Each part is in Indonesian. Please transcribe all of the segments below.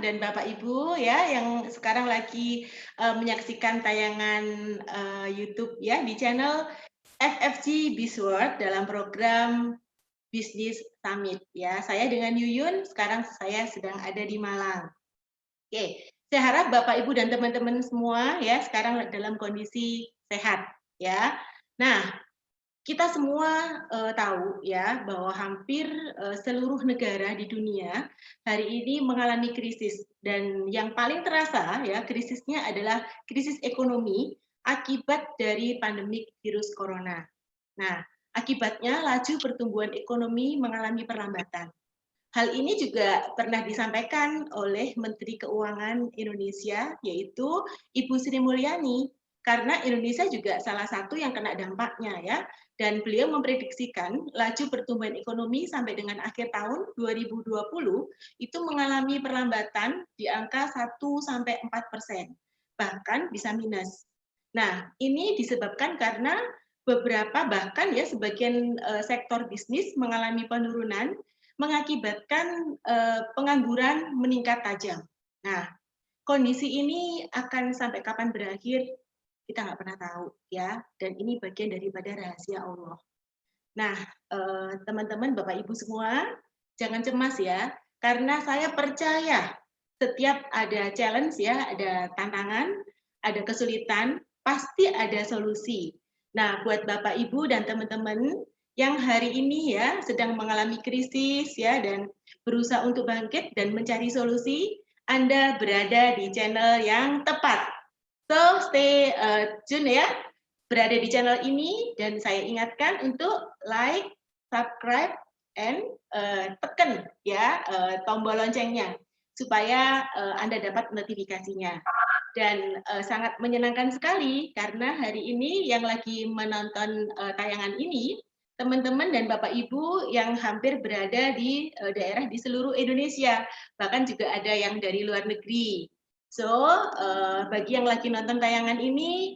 dan Bapak Ibu ya yang sekarang lagi menyaksikan tayangan YouTube ya di channel FFG Bizworld dalam program Business Summit ya. Saya dengan Yuyun, sekarang saya sedang ada di Malang. Oke, saya harap Bapak Ibu dan teman-teman semua ya sekarang dalam kondisi sehat ya. Nah, kita semua tahu ya bahwa hampir seluruh negara di dunia hari ini mengalami krisis dan yang paling terasa ya krisisnya adalah krisis ekonomi akibat dari pandemik virus corona. Nah, akibatnya laju pertumbuhan ekonomi mengalami perlambatan. Hal ini juga pernah disampaikan oleh Menteri Keuangan Indonesia, yaitu Ibu Sri Mulyani, karena Indonesia juga salah satu yang kena dampaknya ya. Dan beliau memprediksikan laju pertumbuhan ekonomi sampai dengan akhir tahun 2020 itu mengalami perlambatan di angka 1-4%, bahkan bisa minus. Nah, ini disebabkan karena beberapa bahkan ya sebagian sektor bisnis mengalami penurunan mengakibatkan pengangguran meningkat tajam. Nah, kondisi ini akan sampai kapan berakhir kita nggak pernah tahu ya, dan ini bagian daripada rahasia Allah. Nah, teman-teman, Bapak Ibu semua, jangan cemas ya, karena saya percaya setiap ada challenge ya, ada tantangan, ada kesulitan, pasti ada solusi. Nah, buat Bapak Ibu dan teman-teman yang hari ini ya sedang mengalami krisis ya dan berusaha untuk bangkit dan mencari solusi, Anda berada di channel yang tepat. So, stay tune ya, berada di channel ini dan saya ingatkan untuk like, subscribe, and tekan ya tombol loncengnya supaya Anda dapat notifikasinya. Dan sangat menyenangkan sekali karena hari ini yang lagi menonton tayangan ini teman-teman dan Bapak Ibu yang hampir berada di daerah di seluruh Indonesia, bahkan juga ada yang dari luar negeri. So, bagi yang lagi nonton tayangan ini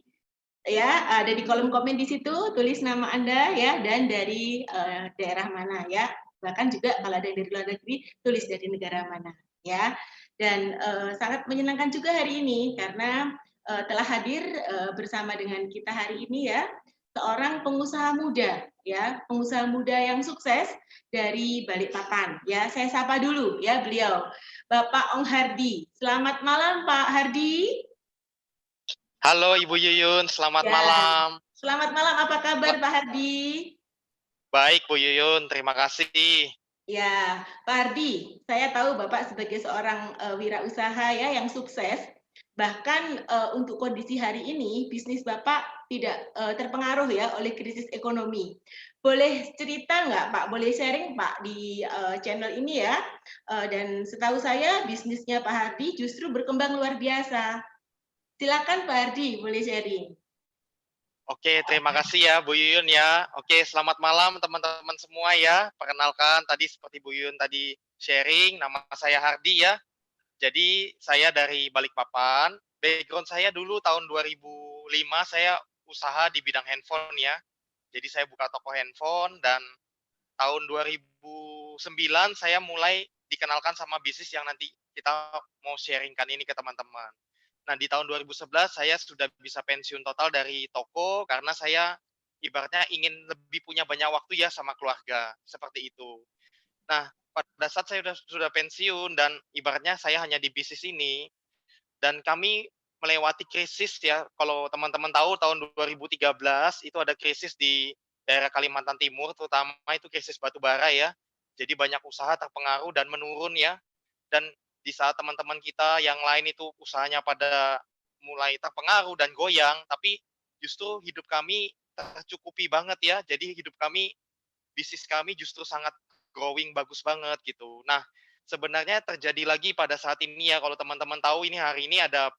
ya ada di kolom komen di situ tulis nama Anda ya dan dari daerah mana ya. Bahkan juga kalau ada yang dari luar negeri tulis dari negara mana ya. Dan sangat menyenangkan juga hari ini karena telah hadir bersama dengan kita hari ini ya seorang pengusaha muda ya, pengusaha muda yang sukses dari Balikpapan ya. Saya sapa dulu ya beliau, Bapak Ong Hardi. Selamat malam Pak Hardi. Halo Ibu Yuyun, selamat Ya, malam. selamat malam. Apa kabar Pak Hardi? Baik Bu Yuyun, terima kasih. Ya, Pak Hardi, saya tahu Bapak sebagai seorang wirausaha ya yang sukses. Bahkan untuk kondisi hari ini bisnis Bapak tidak terpengaruh ya oleh krisis ekonomi. Boleh cerita nggak Pak? Boleh sharing Pak di channel ini ya. Dan setahu saya bisnisnya Pak Hardi justru berkembang luar biasa. Silakan Pak Hardi, boleh sharing. Oke, terima kasih ya Bu Yuyun ya. Oke, selamat malam teman-teman semua ya. Perkenalkan tadi seperti Bu Yuyun tadi sharing, nama saya Hardi ya. Jadi saya dari Balikpapan. Background saya dulu tahun 2005 saya usaha di bidang handphone ya. Jadi saya buka toko handphone dan tahun 2009 saya mulai dikenalkan sama bisnis yang nanti kita mau sharingkan ini ke teman-teman. Nah, di tahun 2011 saya sudah bisa pensiun total dari toko karena saya ibaratnya ingin lebih punya banyak waktu ya sama keluarga, seperti itu. Nah, pada saat saya sudah pensiun dan ibaratnya saya hanya di bisnis ini dan kami melewati krisis ya, kalau teman-teman tahu tahun 2013 itu ada krisis di daerah Kalimantan Timur, terutama itu krisis batu bara ya. Jadi banyak usaha terpengaruh dan menurun ya. Dan di saat teman-teman kita yang lain itu usahanya pada mulai terpengaruh dan goyang, tapi justru hidup kami tercukupi banget ya. Jadi hidup kami, bisnis kami justru sangat growing bagus banget gitu. Nah, sebenarnya terjadi lagi pada saat ini ya, kalau teman-teman tahu ini hari ini ada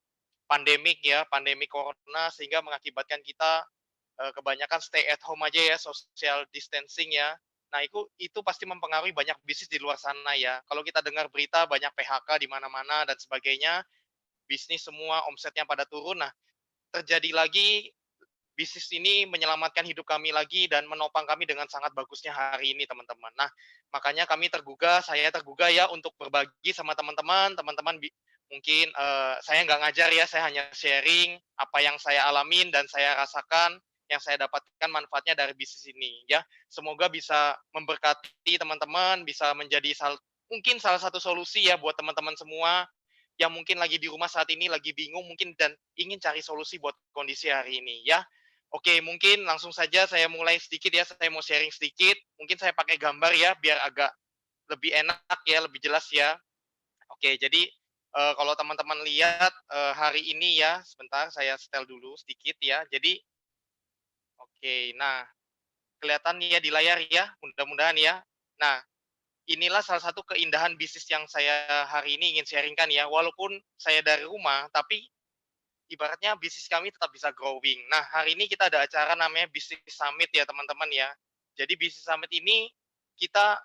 pandemik ya, pandemi corona sehingga mengakibatkan kita kebanyakan stay at home aja ya, social distancing ya. Nah, itu pasti mempengaruhi banyak bisnis di luar sana ya. Kalau kita dengar berita banyak PHK di mana-mana dan sebagainya, bisnis semua omsetnya pada turun. Nah, terjadi lagi bisnis ini menyelamatkan hidup kami lagi dan menopang kami dengan sangat bagusnya hari ini, teman-teman. Nah, makanya kami tergugah, saya tergugah ya untuk berbagi sama teman-teman, teman-teman mungkin saya nggak ngajar ya, saya hanya sharing apa yang saya alamin dan saya rasakan, yang saya dapatkan manfaatnya dari bisnis ini ya. Semoga bisa memberkati teman-teman, bisa menjadi mungkin salah satu solusi ya buat teman-teman semua yang mungkin lagi di rumah saat ini lagi bingung mungkin dan ingin cari solusi buat kondisi hari ini ya. Oke, mungkin langsung saja saya mulai sedikit ya, saya mau sharing sedikit. Mungkin saya pakai gambar ya biar agak lebih enak ya, lebih jelas ya. Oke, jadi kalau teman-teman lihat hari ini ya, sebentar saya setel dulu sedikit ya. Jadi oke, nah kelihatan ya di layar ya, mudah-mudahan ya. Nah, inilah salah satu keindahan bisnis yang saya hari ini ingin sharingkan ya. Walaupun saya dari rumah, tapi ibaratnya bisnis kami tetap bisa growing. Nah, hari ini kita ada acara namanya Business Summit ya, teman-teman ya. Jadi Business Summit ini kita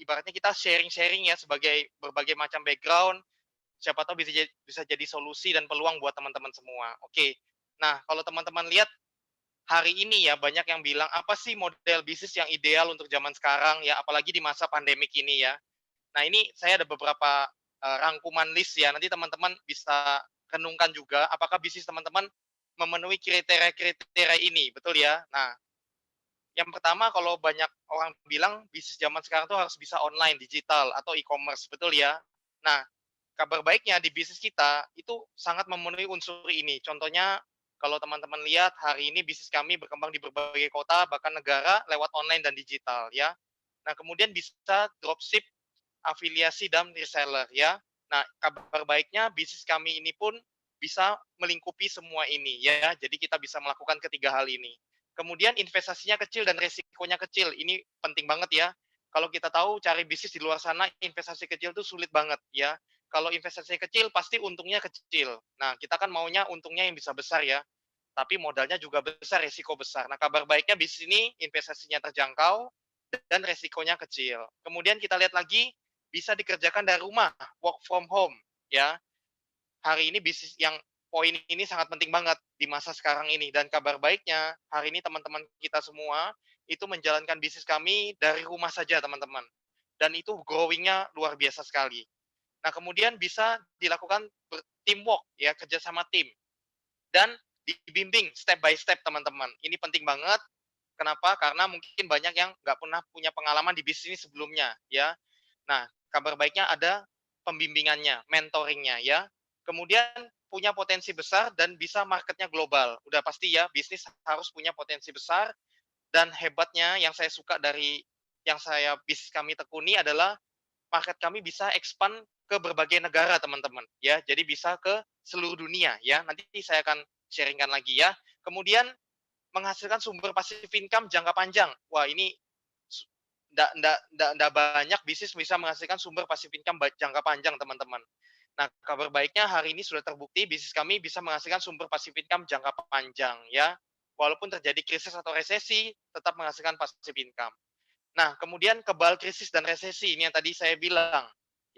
ibaratnya kita sharing-sharing ya sebagai berbagai macam background, siapa tahu bisa jadi solusi dan peluang buat teman-teman semua. Oke. Nah, kalau teman-teman lihat hari ini ya banyak yang bilang apa sih model bisnis yang ideal untuk zaman sekarang ya, apalagi di masa pandemik ini ya. Nah, ini saya ada beberapa rangkuman list ya. Nanti teman-teman bisa renungkan juga apakah bisnis teman-teman memenuhi kriteria-kriteria ini, betul ya? Nah, yang pertama kalau banyak orang bilang bisnis zaman sekarang tuh harus bisa online, digital atau e-commerce, betul ya? Nah, kabar baiknya di bisnis kita itu sangat memenuhi unsur ini. Contohnya kalau teman-teman lihat hari ini bisnis kami berkembang di berbagai kota bahkan negara lewat online dan digital ya. Nah, kemudian bisa dropship, afiliasi dan reseller ya. Nah, kabar baiknya bisnis kami ini pun bisa melingkupi semua ini ya. Jadi kita bisa melakukan ketiga hal ini. Kemudian investasinya kecil dan resikonya kecil. Ini penting banget ya. Kalau kita tahu cari bisnis di luar sana investasi kecil itu sulit banget ya. Kalau investasi kecil pasti untungnya kecil. Nah, kita kan maunya untungnya yang bisa besar ya. Tapi modalnya juga besar, resiko besar. Nah, kabar baiknya bisnis ini investasinya terjangkau dan resikonya kecil. Kemudian kita lihat lagi bisa dikerjakan dari rumah, work from home ya. Hari ini bisnis yang poin ini sangat penting banget di masa sekarang ini dan kabar baiknya hari ini teman-teman kita semua itu menjalankan bisnis kami dari rumah saja teman-teman. Dan itu growing-nya luar biasa sekali. Nah, kemudian bisa dilakukan teamwork ya, kerjasama tim dan dibimbing step by step teman-teman. Ini penting banget. Kenapa? Karena mungkin banyak yang nggak pernah punya pengalaman di bisnis sebelumnya ya. Nah, kabar baiknya ada pembimbingannya, mentoringnya ya. Kemudian punya potensi besar dan bisa marketnya global. Udah pasti ya, bisnis harus punya potensi besar dan hebatnya yang saya suka dari yang saya bisnis kami tekuni adalah market kami bisa expand ke berbagai negara teman-teman ya. Jadi bisa ke seluruh dunia ya. Nanti saya akan sharingkan lagi ya. Kemudian menghasilkan sumber passive income jangka panjang. Wah, ini ndak banyak bisnis bisa menghasilkan sumber passive income jangka panjang, teman-teman. Nah, kabar baiknya hari ini sudah terbukti bisnis kami bisa menghasilkan sumber passive income jangka panjang ya. Walaupun terjadi krisis atau resesi, tetap menghasilkan passive income. Nah, kemudian kebal krisis dan resesi ini yang tadi saya bilang.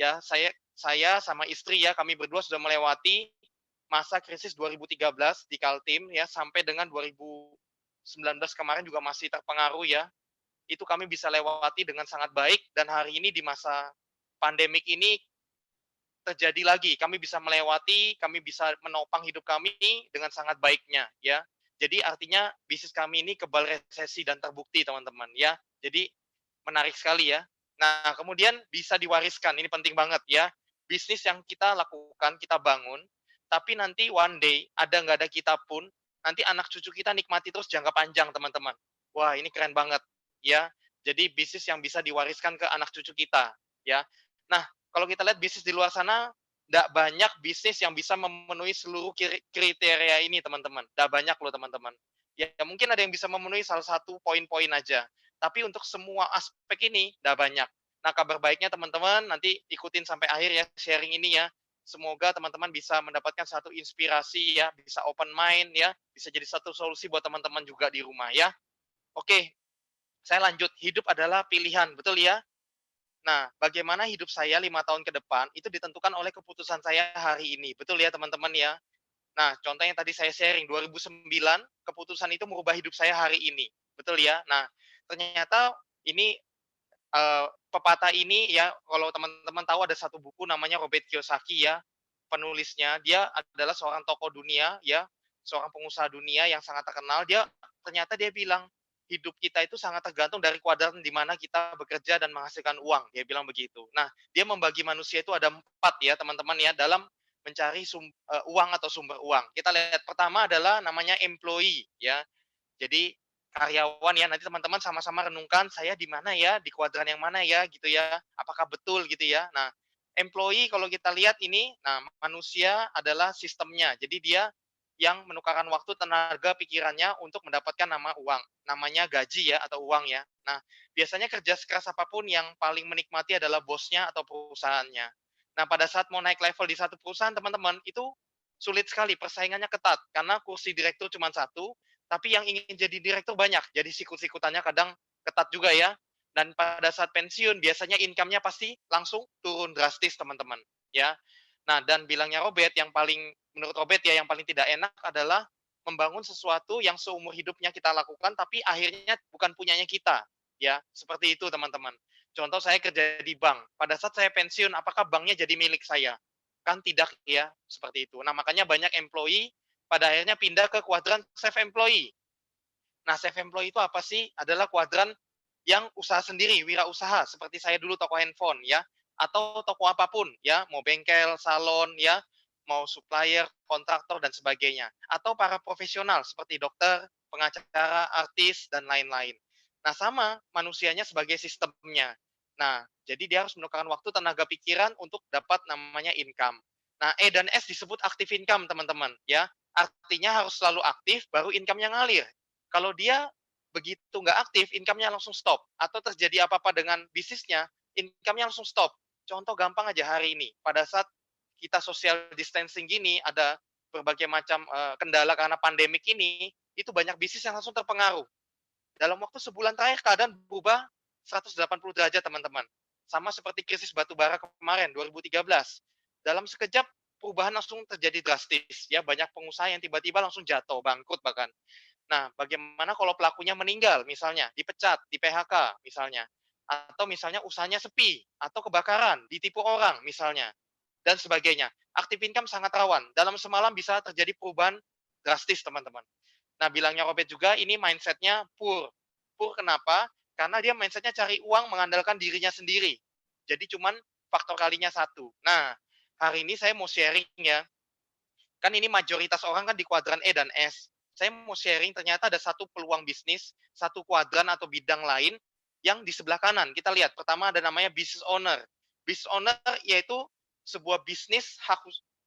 Ya, saya sama istri ya, kami berdua sudah melewati masa krisis 2013 di Kaltim ya sampai dengan 2019 kemarin juga masih terpengaruh ya. Itu kami bisa lewati dengan sangat baik dan hari ini di masa pandemik ini terjadi lagi. Kami bisa melewati, kami bisa menopang hidup kami dengan sangat baiknya ya. Jadi artinya bisnis kami ini kebal resesi dan terbukti teman-teman ya. Jadi menarik sekali ya. Nah, kemudian bisa diwariskan, ini penting banget ya. Bisnis yang kita lakukan, kita bangun, tapi nanti one day, ada nggak ada kita pun, nanti anak cucu kita nikmati terus jangka panjang, teman-teman. Wah, ini keren banget ya. Jadi bisnis yang bisa diwariskan ke anak cucu kita ya. Nah, kalau kita lihat bisnis di luar sana, nggak banyak bisnis yang bisa memenuhi seluruh kriteria ini, teman-teman. Nggak banyak loh, teman-teman. Ya, mungkin ada yang bisa memenuhi salah satu poin-poin aja. Tapi untuk semua aspek ini udah banyak. Nah, kabar baiknya teman-teman nanti ikutin sampai akhir ya sharing ini ya. Semoga teman-teman bisa mendapatkan satu inspirasi ya, bisa open mind ya, bisa jadi satu solusi buat teman-teman juga di rumah ya. Oke, saya lanjut. Hidup adalah pilihan, betul ya? Nah, bagaimana hidup saya 5 tahun ke depan itu ditentukan oleh keputusan saya hari ini. Betul ya teman-teman ya? Nah, contohnya tadi saya sharing 2009, keputusan itu merubah hidup saya hari ini. Betul ya? Nah, ternyata ini pepatah ini ya, kalau teman-teman tahu ada satu buku namanya Robert Kiyosaki ya, penulisnya. Dia adalah seorang tokoh dunia ya, seorang pengusaha dunia yang sangat terkenal. Ternyata dia bilang, hidup kita itu sangat tergantung dari kuadran di mana kita bekerja dan menghasilkan uang. Dia bilang begitu. Nah, dia membagi manusia itu ada 4 ya, teman-teman ya, dalam mencari uang atau sumber uang. Kita lihat pertama adalah namanya employee ya. Jadi karyawan ya, nanti teman-teman sama-sama renungkan, saya di mana ya, di kuadran yang mana ya, gitu ya, apakah betul gitu ya. Nah, employee kalau kita lihat ini, nah manusia adalah sistemnya, jadi dia yang menukarkan waktu, tenaga, pikirannya untuk mendapatkan uang, namanya gaji ya, atau uang ya. Nah, biasanya kerja sekeras apapun yang paling menikmati adalah bosnya atau perusahaannya. Nah, pada saat mau naik level di satu perusahaan, teman-teman, itu sulit sekali, persaingannya ketat, karena kursi direktur cuma satu, tapi yang ingin jadi direktur banyak, jadi sikut-sikutannya kadang ketat juga ya. Dan pada saat pensiun biasanya income-nya pasti langsung turun drastis, teman-teman, ya. Nah, dan bilangnya Robert yang paling menurut Robert ya yang paling tidak enak adalah membangun sesuatu yang seumur hidupnya kita lakukan tapi akhirnya bukan punyanya kita, ya. Seperti itu, teman-teman. Contoh saya kerja di bank. Pada saat saya pensiun, apakah banknya jadi milik saya? Kan tidak ya, seperti itu. Nah, makanya banyak employee pada akhirnya pindah ke kuadran self employee. Nah, self employee itu apa sih? Adalah kuadran yang usaha sendiri, wirausaha, seperti saya dulu toko handphone ya, atau toko apapun ya, mau bengkel, salon ya, mau supplier, kontraktor dan sebagainya. Atau para profesional seperti dokter, pengacara, artis dan lain-lain. Nah, sama manusianya sebagai sistemnya. Nah, jadi dia harus menukarkan waktu, tenaga, pikiran untuk dapat namanya income. Nah, E dan S disebut active income, teman-teman ya. Artinya harus selalu aktif baru income-nya ngalir. Kalau dia begitu nggak aktif, income-nya langsung stop. Atau terjadi apa-apa dengan bisnisnya, income-nya langsung stop. Contoh gampang aja hari ini, pada saat kita social distancing gini, ada berbagai macam kendala karena pandemik ini, itu banyak bisnis yang langsung terpengaruh. Dalam waktu sebulan terakhir keadaan berubah 180 derajat, teman-teman. Sama seperti krisis batu bara kemarin 2013. Dalam sekejap perubahan langsung terjadi drastis ya, banyak pengusaha yang tiba-tiba langsung jatuh, bangkrut bahkan. Nah, bagaimana kalau pelakunya meninggal misalnya, dipecat, di PHK misalnya, atau misalnya usahanya sepi atau kebakaran, ditipu orang misalnya dan sebagainya. Active income sangat rawan. Dalam semalam bisa terjadi perubahan drastis, teman-teman. Nah, bilangnya Robert juga ini mindsetnya poor. Poor kenapa? Karena dia mindsetnya cari uang mengandalkan dirinya sendiri. Jadi cuman faktor kalinya satu. Nah, hari ini saya mau sharing ya. Kan ini mayoritas orang kan di kuadran E dan S. Saya mau sharing ternyata ada satu peluang bisnis, satu kuadran atau bidang lain yang di sebelah kanan. Kita lihat, pertama ada namanya business owner. Business owner yaitu sebuah bisnis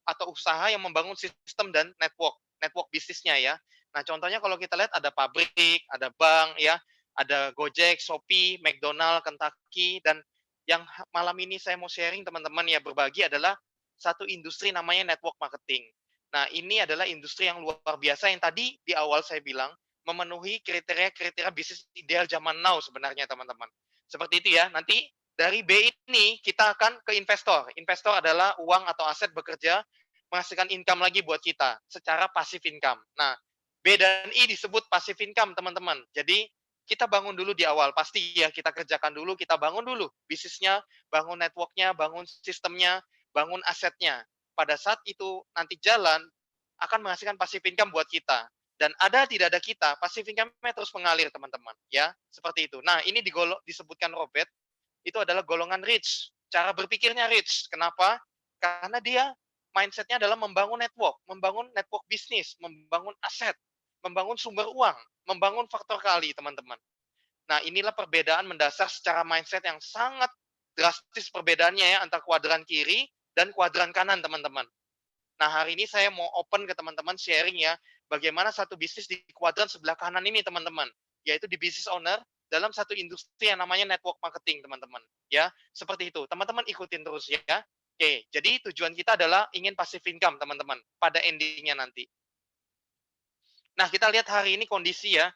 atau usaha yang membangun sistem dan network bisnisnya ya. Nah, contohnya kalau kita lihat ada pabrik, ada bank ya, ada Gojek, Shopee, McDonald, Kentucky dan yang malam ini saya mau sharing teman-teman ya berbagi adalah satu industri namanya network marketing. Nah, ini adalah industri yang luar biasa yang tadi di awal saya bilang memenuhi kriteria-kriteria bisnis ideal zaman now sebenarnya, teman-teman. Seperti itu ya. Nanti dari B ini kita akan ke investor. Investor adalah uang atau aset bekerja menghasilkan income lagi buat kita secara passive income. Nah, B dan I disebut passive income, teman-teman. Jadi kita bangun dulu di awal, pasti ya kita kerjakan dulu, kita bangun dulu bisnisnya, bangun networknya, bangun sistemnya, bangun asetnya. Pada saat itu nanti jalan, akan menghasilkan passive income buat kita. Dan ada tidak ada kita, passive income-nya terus mengalir, teman-teman. Ya, seperti itu. Nah, ini disebutkan Robert, itu adalah golongan rich. Cara berpikirnya rich. Kenapa? Karena dia mindset-nya adalah membangun network bisnis, membangun aset, membangun sumber uang, membangun faktor kali, teman-teman. Nah, inilah perbedaan mendasar secara mindset yang sangat drastis perbedaannya ya antara kuadran kiri dan kuadran kanan, teman-teman. Nah, hari ini saya mau open ke teman-teman sharing ya, bagaimana satu bisnis di kuadran sebelah kanan ini, teman-teman, yaitu di business owner dalam satu industri yang namanya network marketing, teman-teman. Ya, seperti itu. Teman-teman ikutin terus ya. Oke, jadi tujuan kita adalah ingin passive income, teman-teman, pada endingnya nanti. Nah, kita lihat hari ini kondisi ya.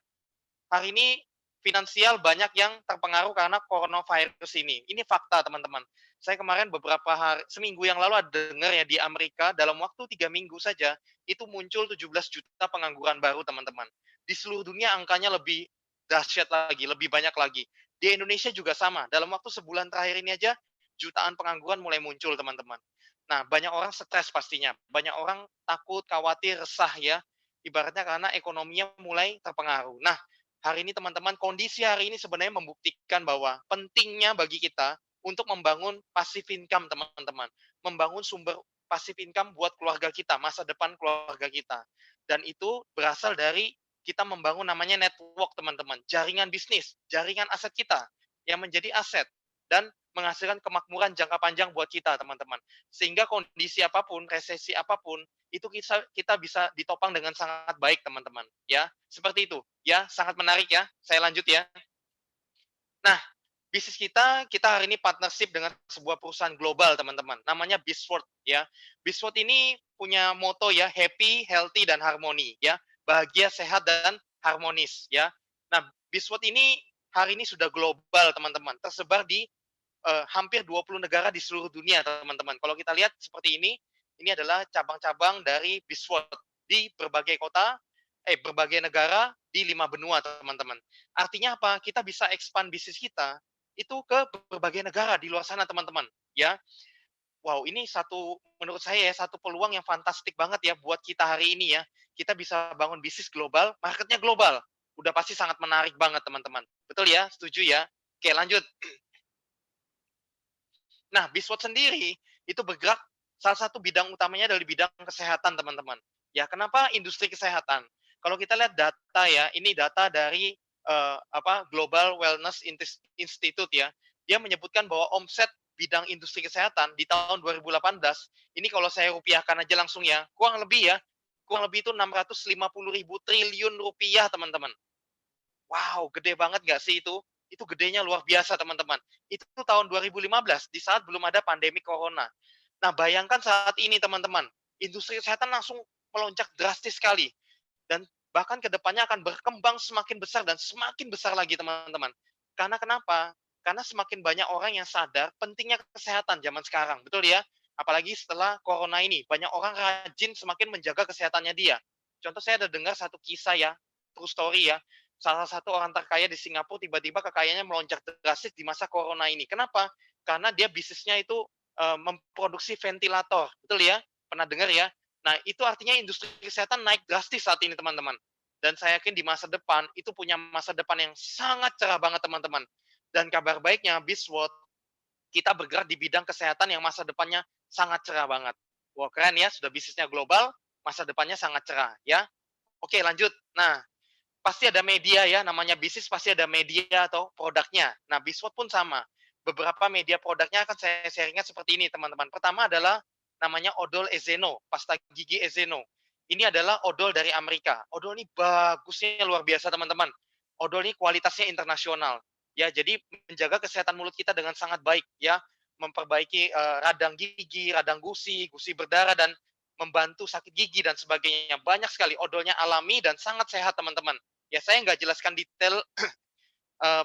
Hari ini finansial banyak yang terpengaruh karena coronavirus ini. Ini fakta, teman-teman. Saya kemarin beberapa hari, seminggu yang lalu ada dengar ya di Amerika, dalam waktu 3 minggu saja, itu muncul 17 juta pengangguran baru, teman-teman. Di seluruh dunia angkanya lebih dahsyat lagi, lebih banyak lagi. Di Indonesia juga sama. Dalam waktu sebulan terakhir ini aja, jutaan pengangguran mulai muncul, teman-teman. Nah, banyak orang stres pastinya. Banyak orang takut, khawatir, resah ya. Ibaratnya karena ekonominya mulai terpengaruh. Nah, hari ini teman-teman, kondisi hari ini sebenarnya membuktikan bahwa pentingnya bagi kita untuk membangun passive income, teman-teman. Membangun sumber passive income buat keluarga kita, masa depan keluarga kita. Dan itu berasal dari kita membangun namanya network, teman-teman. Jaringan bisnis, jaringan aset kita yang menjadi aset dan menghasilkan kemakmuran jangka panjang buat kita, teman-teman. Sehingga kondisi apapun, resesi apapun, itu kita bisa ditopang dengan sangat baik, teman-teman. Ya, seperti itu. Ya, sangat menarik ya. Saya lanjut ya. Nah, bisnis kita hari ini partnership dengan sebuah perusahaan global, teman-teman. Namanya Bisword ya. Bisword ini punya moto ya, happy, healthy, dan harmoni ya. Bahagia, sehat, dan harmonis ya. Nah, Bisword ini hari ini sudah global, teman-teman. Tersebar di hampir 20 negara di seluruh dunia, teman-teman. Kalau kita lihat seperti ini adalah cabang-cabang dari Bisword di berbagai kota, berbagai negara di 5 benua, teman-teman. Artinya apa? Kita bisa expand bisnis kita itu ke berbagai negara di luar sana, teman-teman. Ya, wow, ini menurut saya ya, satu peluang yang fantastik banget ya buat kita hari ini ya. Kita bisa bangun bisnis global, marketnya global. Udah pasti sangat menarik banget, teman-teman. Betul ya? Setuju ya? Oke, lanjut. Nah, Bisword sendiri itu bergerak, salah satu bidang utamanya adalah bidang kesehatan, teman-teman. Ya, kenapa industri kesehatan? Kalau kita lihat data ya, ini data dari Global Wellness Institute ya. Dia menyebutkan bahwa omset bidang industri kesehatan di tahun 2018 ini kalau saya rupiahkan aja langsung ya, kurang lebih itu 650.000 triliun rupiah, teman-teman. Wow, gede banget nggak sih itu? Itu gedenya luar biasa, teman-teman. Itu tahun 2015, di saat belum ada pandemi corona. Nah, bayangkan saat ini, teman-teman, industri kesehatan langsung melonjak drastis sekali. Dan bahkan ke depannya akan berkembang semakin besar dan semakin besar lagi, teman-teman. Karena kenapa? Karena semakin banyak orang yang sadar pentingnya kesehatan zaman sekarang. Betul ya? Apalagi setelah corona ini, banyak orang rajin semakin menjaga kesehatannya dia. Contoh saya ada dengar satu kisah ya, true story ya, salah satu orang terkaya di Singapura tiba-tiba kekayaannya melonjak drastis di masa corona ini. Kenapa? Karena dia bisnisnya itu memproduksi ventilator. Betul ya? Pernah dengar ya? Nah, itu artinya industri kesehatan naik drastis saat ini, teman-teman. Dan saya yakin di masa depan, itu punya masa depan yang sangat cerah banget, teman-teman. Dan kabar baiknya, Bisword, kita bergerak di bidang kesehatan yang masa depannya sangat cerah banget. Wah, keren ya, sudah bisnisnya global, masa depannya sangat cerah, ya. Oke, lanjut. Nah, pasti ada media ya, namanya bisnis pasti ada media atau produknya. Nah, Bisword pun sama. Beberapa media produknya akan saya sharingnya seperti ini, teman-teman. Pertama adalah namanya odol Ezeno, pasta gigi Ezeno. Ini adalah odol dari Amerika. Odol ini bagusnya luar biasa, teman-teman. Odol ini kualitasnya internasional. Ya, jadi menjaga kesehatan mulut kita dengan sangat baik ya, memperbaiki radang gigi, radang gusi, gusi berdarah, dan membantu sakit gigi dan sebagainya. Banyak sekali odolnya alami dan sangat sehat, teman-teman. Ya, saya nggak jelaskan detail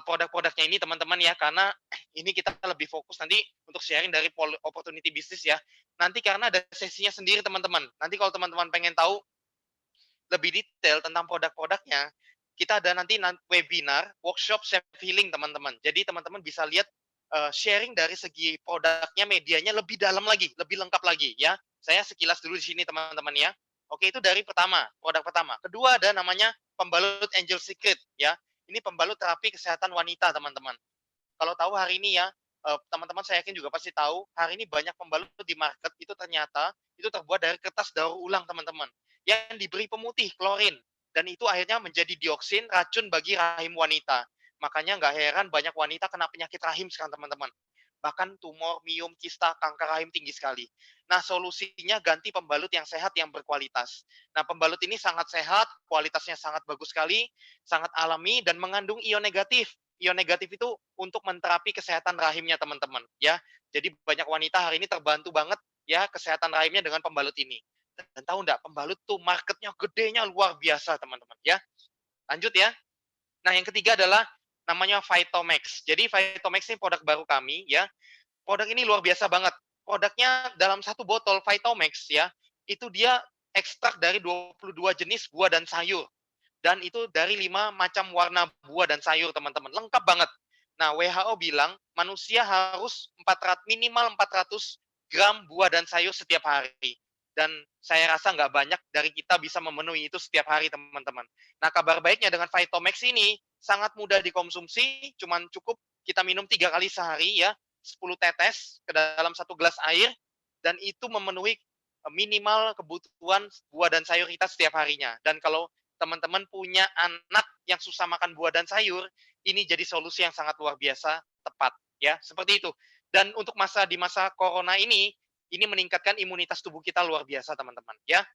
produk-produknya ini, teman-teman ya, karena ini kita lebih fokus nanti untuk sharing dari opportunity bisnis ya. Nanti karena ada sesinya sendiri, teman-teman. Nanti kalau teman-teman pengen tahu lebih detail tentang produk-produknya, kita ada nanti webinar, workshop self healing, teman-teman. Jadi teman-teman bisa lihat sharing dari segi produknya, medianya lebih dalam lagi, lebih lengkap lagi ya. Saya sekilas dulu di sini, teman-teman ya. Oke, itu dari produk pertama. Kedua ada namanya pembalut Angel Secret ya. Ini pembalut terapi kesehatan wanita, teman-teman. Kalau tahu hari ini ya, teman-teman saya yakin juga pasti tahu, hari ini banyak pembalut di market itu ternyata itu terbuat dari kertas daur ulang, teman-teman, yang diberi pemutih klorin, dan itu akhirnya menjadi dioksin, racun bagi rahim wanita. Makanya nggak heran banyak wanita kena penyakit rahim sekarang, teman-teman. Bahkan tumor, miom, kista, kanker rahim tinggi sekali. Nah, solusinya ganti pembalut yang sehat, yang berkualitas. Nah, pembalut ini sangat sehat, kualitasnya sangat bagus sekali, sangat alami, dan mengandung ion negatif. Ion negatif itu untuk menterapi kesehatan rahimnya, teman-teman. Ya, jadi banyak wanita hari ini terbantu banget ya kesehatan rahimnya dengan pembalut ini. Dan tahu nggak, pembalut tuh marketnya gedenya luar biasa, teman-teman. Ya, lanjut ya. Nah, yang ketiga adalah namanya Vitomax. Jadi Vitomax ini produk baru kami ya. Produk ini luar biasa banget. Produknya dalam satu botol Vitomax ya, itu dia ekstrak dari 22 jenis buah dan sayur. Dan itu dari 5 macam warna buah dan sayur, teman-teman. Lengkap banget. Nah, WHO bilang manusia harus minimal 400 gram buah dan sayur setiap hari. Dan saya rasa nggak banyak dari kita bisa memenuhi itu setiap hari, teman-teman. Nah, kabar baiknya dengan Vitomax ini sangat mudah dikonsumsi, cuman cukup kita minum 3 kali sehari ya, 10 tetes ke dalam 1 gelas air, dan itu memenuhi minimal kebutuhan buah dan sayur kita setiap harinya. Dan kalau teman-teman punya anak yang susah makan buah dan sayur, ini jadi solusi yang sangat luar biasa tepat ya, seperti itu. Dan untuk di masa corona ini meningkatkan imunitas tubuh kita luar biasa, teman-teman ya.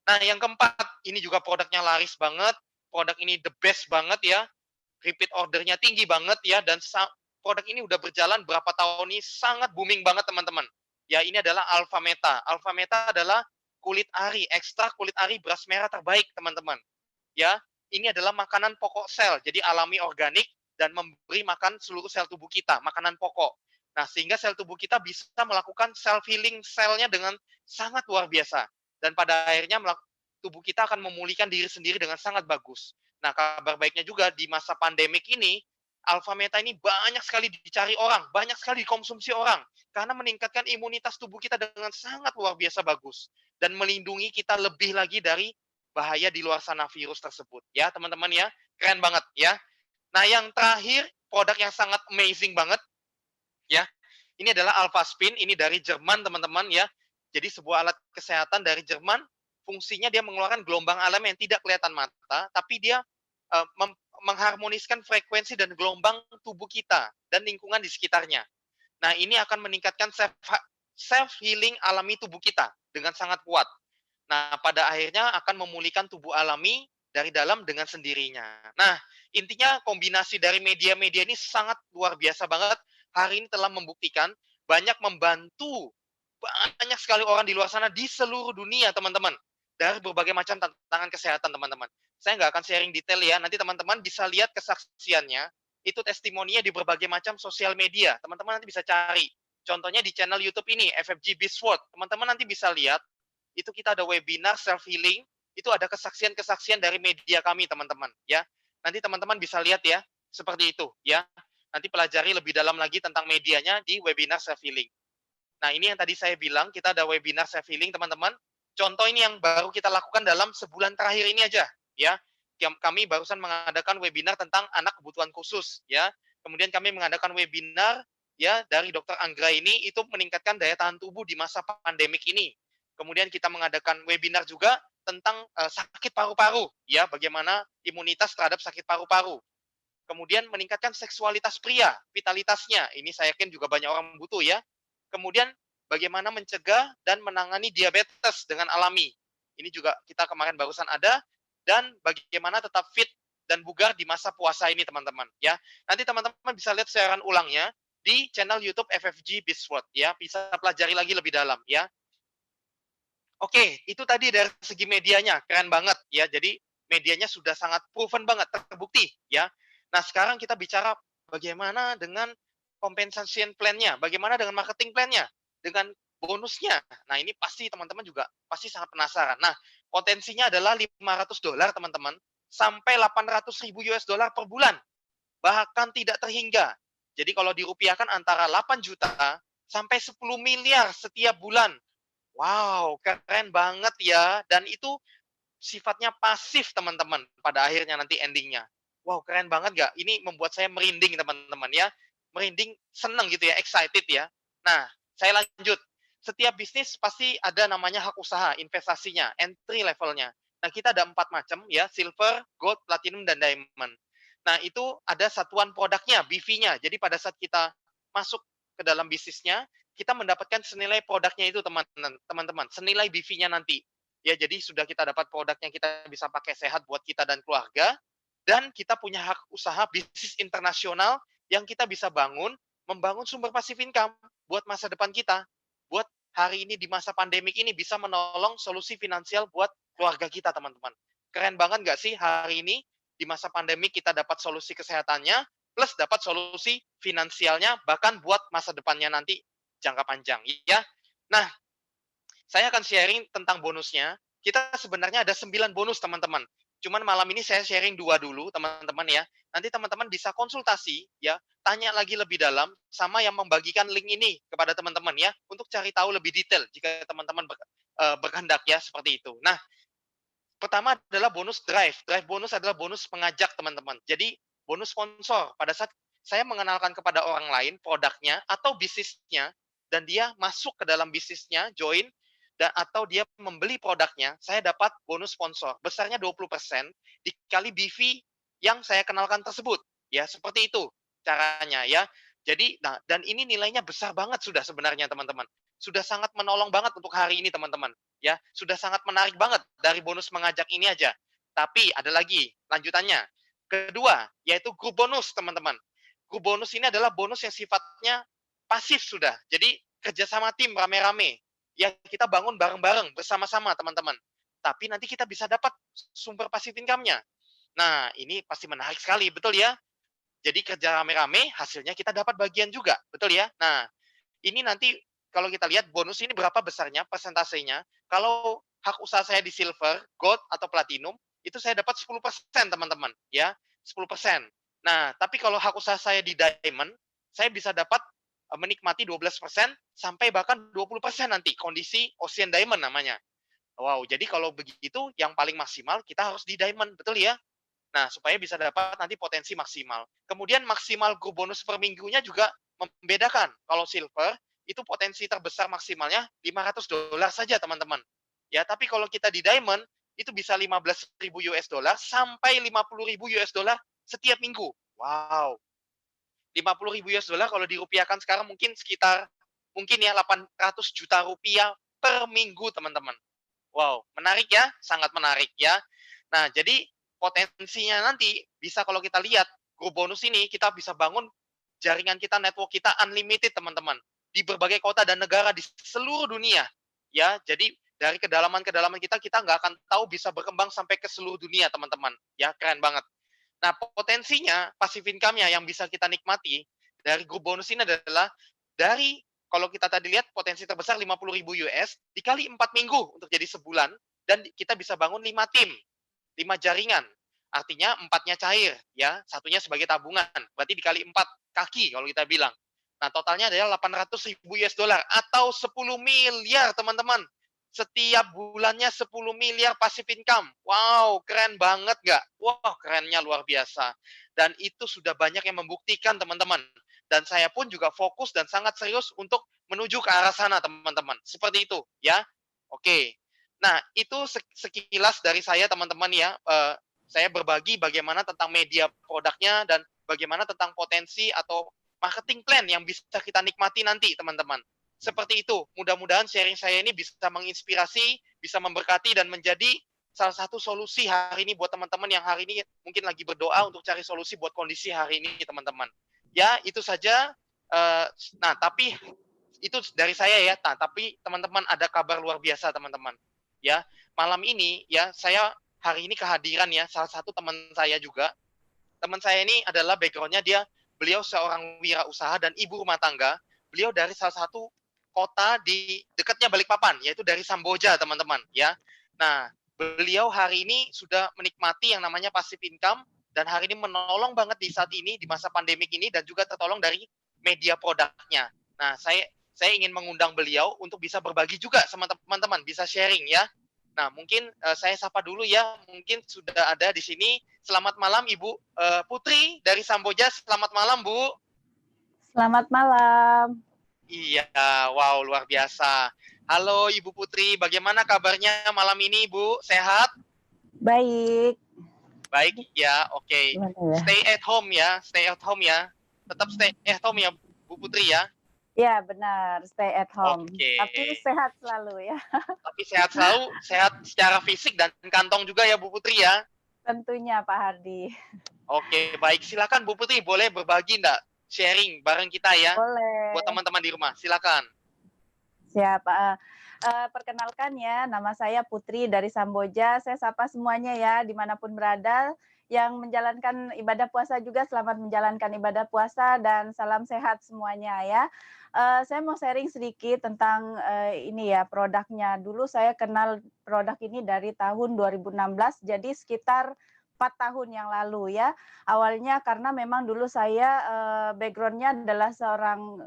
Nah, yang keempat, ini juga produknya laris banget, produk ini the best banget ya, repeat ordernya tinggi banget ya, dan produk ini udah berjalan berapa tahun ini sangat booming banget, teman-teman. Ya, ini adalah Alpha Meta. Alpha Meta adalah kulit ari, ekstrak kulit ari beras merah terbaik, teman-teman. Ya, ini adalah makanan pokok sel, jadi alami organik dan memberi makan seluruh sel tubuh kita, makanan pokok. Nah, sehingga sel tubuh kita bisa melakukan self healing selnya dengan sangat luar biasa. Dan pada akhirnya tubuh kita akan memulihkan diri sendiri dengan sangat bagus. Nah, kabar baiknya juga di masa pandemik ini, Alpha Meta ini banyak sekali dicari orang, banyak sekali dikonsumsi orang, karena meningkatkan imunitas tubuh kita dengan sangat luar biasa bagus, dan melindungi kita lebih lagi dari bahaya di luar sana virus tersebut. Ya, teman-teman ya, keren banget ya. Nah, yang terakhir, produk yang sangat amazing banget, ya, ini adalah Alpha Spin, ini dari Jerman, teman-teman ya. Jadi sebuah alat kesehatan dari Jerman, fungsinya dia mengeluarkan gelombang alam yang tidak kelihatan mata, tapi dia mengharmoniskan frekuensi dan gelombang tubuh kita dan lingkungan di sekitarnya. Nah, ini akan meningkatkan self healing alami tubuh kita dengan sangat kuat. Nah, pada akhirnya akan memulihkan tubuh alami dari dalam dengan sendirinya. Nah, intinya kombinasi dari media-media ini sangat luar biasa banget. Hari ini telah membuktikan banyak membantu banyak sekali orang di luar sana di seluruh dunia, teman-teman. Dari berbagai macam tantangan kesehatan, teman-teman. Saya nggak akan sharing detail ya, nanti teman-teman bisa lihat kesaksiannya, itu testimoninya di berbagai macam sosial media. Teman-teman nanti bisa cari. Contohnya di channel YouTube ini, FFG Bizworld. Teman-teman nanti bisa lihat, itu kita ada webinar self healing, itu ada kesaksian-kesaksian dari media kami, teman-teman ya. Nanti teman-teman bisa lihat ya, seperti itu ya. Nanti pelajari lebih dalam lagi tentang medianya di webinar self healing. Nah, ini yang tadi saya bilang, kita ada webinar self healing, teman-teman. Contoh ini yang baru kita lakukan dalam sebulan terakhir ini aja ya. Kami barusan mengadakan webinar tentang anak kebutuhan khusus ya. Kemudian kami mengadakan webinar ya dari Dr. Anggra ini, itu meningkatkan daya tahan tubuh di masa pandemik ini. Kemudian kita mengadakan webinar juga tentang sakit paru-paru ya, bagaimana imunitas terhadap sakit paru-paru. Kemudian meningkatkan seksualitas pria, vitalitasnya. Ini saya yakin juga banyak orang butuh ya. Kemudian bagaimana mencegah dan menangani diabetes dengan alami. Ini juga kita kemarin barusan ada, dan bagaimana tetap fit dan bugar di masa puasa ini, teman-teman ya. Nanti teman-teman bisa lihat siaran ulangnya di channel YouTube FFG Bizworld ya, bisa pelajari lagi lebih dalam ya. Oke, itu tadi dari segi medianya, keren banget ya. Jadi medianya sudah sangat proven banget, terbukti ya. Nah, sekarang kita bicara bagaimana dengan compensation plan-nya, bagaimana dengan marketing plan-nya, dengan bonusnya. Nah, ini pasti teman-teman juga pasti sangat penasaran. Nah, potensinya adalah $500, teman-teman, sampai $800.000 per bulan, bahkan tidak terhingga. Jadi kalau dirupiahkan antara 8 juta sampai 10 miliar setiap bulan. Wow, keren banget ya. Dan itu sifatnya pasif, teman-teman, pada akhirnya nanti endingnya. Wow, keren banget nggak? Ini membuat saya merinding, teman-teman ya. Merinding, seneng gitu ya, excited ya. Nah, saya lanjut. Setiap bisnis pasti ada namanya hak usaha, investasinya, entry levelnya. Nah, kita ada 4 macam ya, silver, gold, platinum, dan diamond. Nah, itu ada satuan produknya, BV-nya. Jadi pada saat kita masuk ke dalam bisnisnya, kita mendapatkan senilai produknya itu, teman-teman, senilai BV-nya nanti. Ya, jadi sudah kita dapat produknya, kita bisa pakai sehat buat kita dan keluarga, dan kita punya hak usaha bisnis internasional yang kita bisa membangun sumber passive income buat masa depan kita, buat hari ini di masa pandemik ini bisa menolong solusi finansial buat keluarga kita, teman-teman. Keren banget nggak sih hari ini di masa pandemik kita dapat solusi kesehatannya, plus dapat solusi finansialnya bahkan buat masa depannya nanti jangka panjang ya. Nah, saya akan sharing tentang bonusnya. Kita sebenarnya ada 9 bonus, teman-teman. Cuman malam ini saya sharing 2 dulu, teman-teman ya. Nanti teman-teman bisa konsultasi ya, tanya lagi lebih dalam sama yang membagikan link ini kepada teman-teman ya, untuk cari tahu lebih detail jika teman-teman berkehendak ya, seperti itu. Nah, pertama adalah bonus drive. Drive bonus adalah bonus pengajak, teman-teman. Jadi, bonus sponsor. Pada saat saya mengenalkan kepada orang lain produknya atau bisnisnya, dan dia masuk ke dalam bisnisnya, join, dan atau dia membeli produknya, saya dapat bonus sponsor. Besarnya 20% dikali BV yang saya kenalkan tersebut. Ya, seperti itu caranya ya. Jadi, nah, dan ini nilainya besar banget sudah sebenarnya, teman-teman. Sudah sangat menolong banget untuk hari ini, teman-teman. Ya, sudah sangat menarik banget dari bonus mengajak ini aja. Tapi ada lagi lanjutannya. Kedua, yaitu grup bonus, teman-teman. Grup bonus ini adalah bonus yang sifatnya pasif sudah. Jadi kerjasama tim rame-rame. Ya, kita bangun bareng-bareng bersama-sama, teman-teman. Tapi nanti kita bisa dapat sumber pasif income-nya. Nah, ini pasti menarik sekali, betul ya? Jadi kerja rame-rame, hasilnya kita dapat bagian juga, betul ya? Nah, ini nanti kalau kita lihat bonus ini berapa besarnya, persentasenya. Kalau hak usaha saya di silver, gold, atau platinum, itu saya dapat 10%, teman-teman. Ya, 10%. Nah, tapi kalau hak usaha saya di diamond, saya bisa dapat menikmati 12% sampai bahkan 20% nanti. Kondisi Ocean Diamond namanya. Wow, jadi kalau begitu yang paling maksimal kita harus di diamond, betul ya? Nah, supaya bisa dapat nanti potensi maksimal. Kemudian maksimal grup bonus per minggunya juga membedakan. Kalau silver, itu potensi terbesar maksimalnya $500 saja, teman-teman. Ya, tapi kalau kita di diamond, itu bisa 15.000 US dollar sampai 50.000 US dollar setiap minggu. Wow. 50.000 US dollar kalau dirupiahkan sekarang mungkin sekitar mungkin ya 800 juta rupiah per minggu, teman-teman. Wow, menarik ya, sangat menarik ya. Nah, jadi potensinya nanti bisa kalau kita lihat grup bonus ini kita bisa bangun jaringan kita, network kita unlimited, teman-teman, di berbagai kota dan negara di seluruh dunia. Ya, jadi dari kedalaman-kedalaman kita nggak akan tahu bisa berkembang sampai ke seluruh dunia, teman-teman. Ya, keren banget. Nah, potensinya, passive income-nya yang bisa kita nikmati dari grup bonus ini adalah dari kalau kita tadi lihat potensi terbesar 50.000 US dikali 4 minggu untuk jadi sebulan dan kita bisa bangun 5 tim, 5 jaringan. Artinya 4-nya cair ya, satunya sebagai tabungan. Berarti dikali 4 kaki kalau kita bilang. Nah, totalnya adalah 800.000 US dollar atau 10 miliar, teman-teman. Setiap bulannya 10 miliar passive income. Wow, keren banget nggak? Wah, kerennya luar biasa. Dan itu sudah banyak yang membuktikan, teman-teman. Dan saya pun juga fokus dan sangat serius untuk menuju ke arah sana, teman-teman. Seperti itu, ya. Oke. Nah, itu sekilas dari saya, teman-teman, ya. Saya berbagi bagaimana tentang media produknya dan bagaimana tentang potensi atau marketing plan yang bisa kita nikmati nanti, teman-teman. Seperti itu. Mudah-mudahan sharing saya ini bisa menginspirasi, bisa memberkati dan menjadi salah satu solusi hari ini buat teman-teman yang hari ini mungkin lagi berdoa untuk cari solusi buat kondisi hari ini, teman-teman. Ya, itu saja. Nah, tapi itu dari saya ya. Nah, tapi teman-teman ada kabar luar biasa, teman-teman. Ya, malam ini ya saya hari ini kehadiran ya salah satu teman saya juga. Teman saya ini adalah background-nya beliau seorang wirausaha dan ibu rumah tangga. Beliau dari salah satu kota di dekatnya Balikpapan, yaitu dari Samboja, teman-teman. Ya, nah beliau hari ini sudah menikmati yang namanya passive income dan hari ini menolong banget di saat ini di masa pandemik ini dan juga tertolong dari media produknya. Nah, saya ingin mengundang beliau untuk bisa berbagi juga sama teman-teman, bisa sharing ya. Nah, mungkin saya sapa dulu ya. Mungkin sudah ada di sini. Selamat malam Ibu Putri dari Samboja. Selamat malam, Bu. Selamat malam. Iya, wow, luar biasa. Halo Ibu Putri, bagaimana kabarnya malam ini, Bu? Sehat? Baik. Baik ya, oke. Gimana ya? Stay at home ya, stay at home ya. Tetap stay at home ya, Bu Putri ya. Ya, benar, stay at home. Oke. Tapi sehat selalu ya. Tapi sehat selalu, sehat secara fisik dan kantong juga ya, Bu Putri ya. Tentunya Pak Hardi. Oke, baik. Silakan Bu Putri, boleh berbagi enggak? Sharing bareng kita ya. Boleh. Buat teman-teman di rumah, silakan. Siap. Perkenalkan ya, nama saya Putri dari Samboja. Saya sapa semuanya ya, dimanapun berada. yang menjalankan ibadah puasa juga selamat menjalankan ibadah puasa dan salam sehat semuanya ya. Saya mau sharing sedikit tentang ini ya produknya. Dulu saya kenal produk ini dari tahun 2016, jadi sekitar 4 tahun yang lalu ya. Awalnya karena memang dulu saya background-nya adalah seorang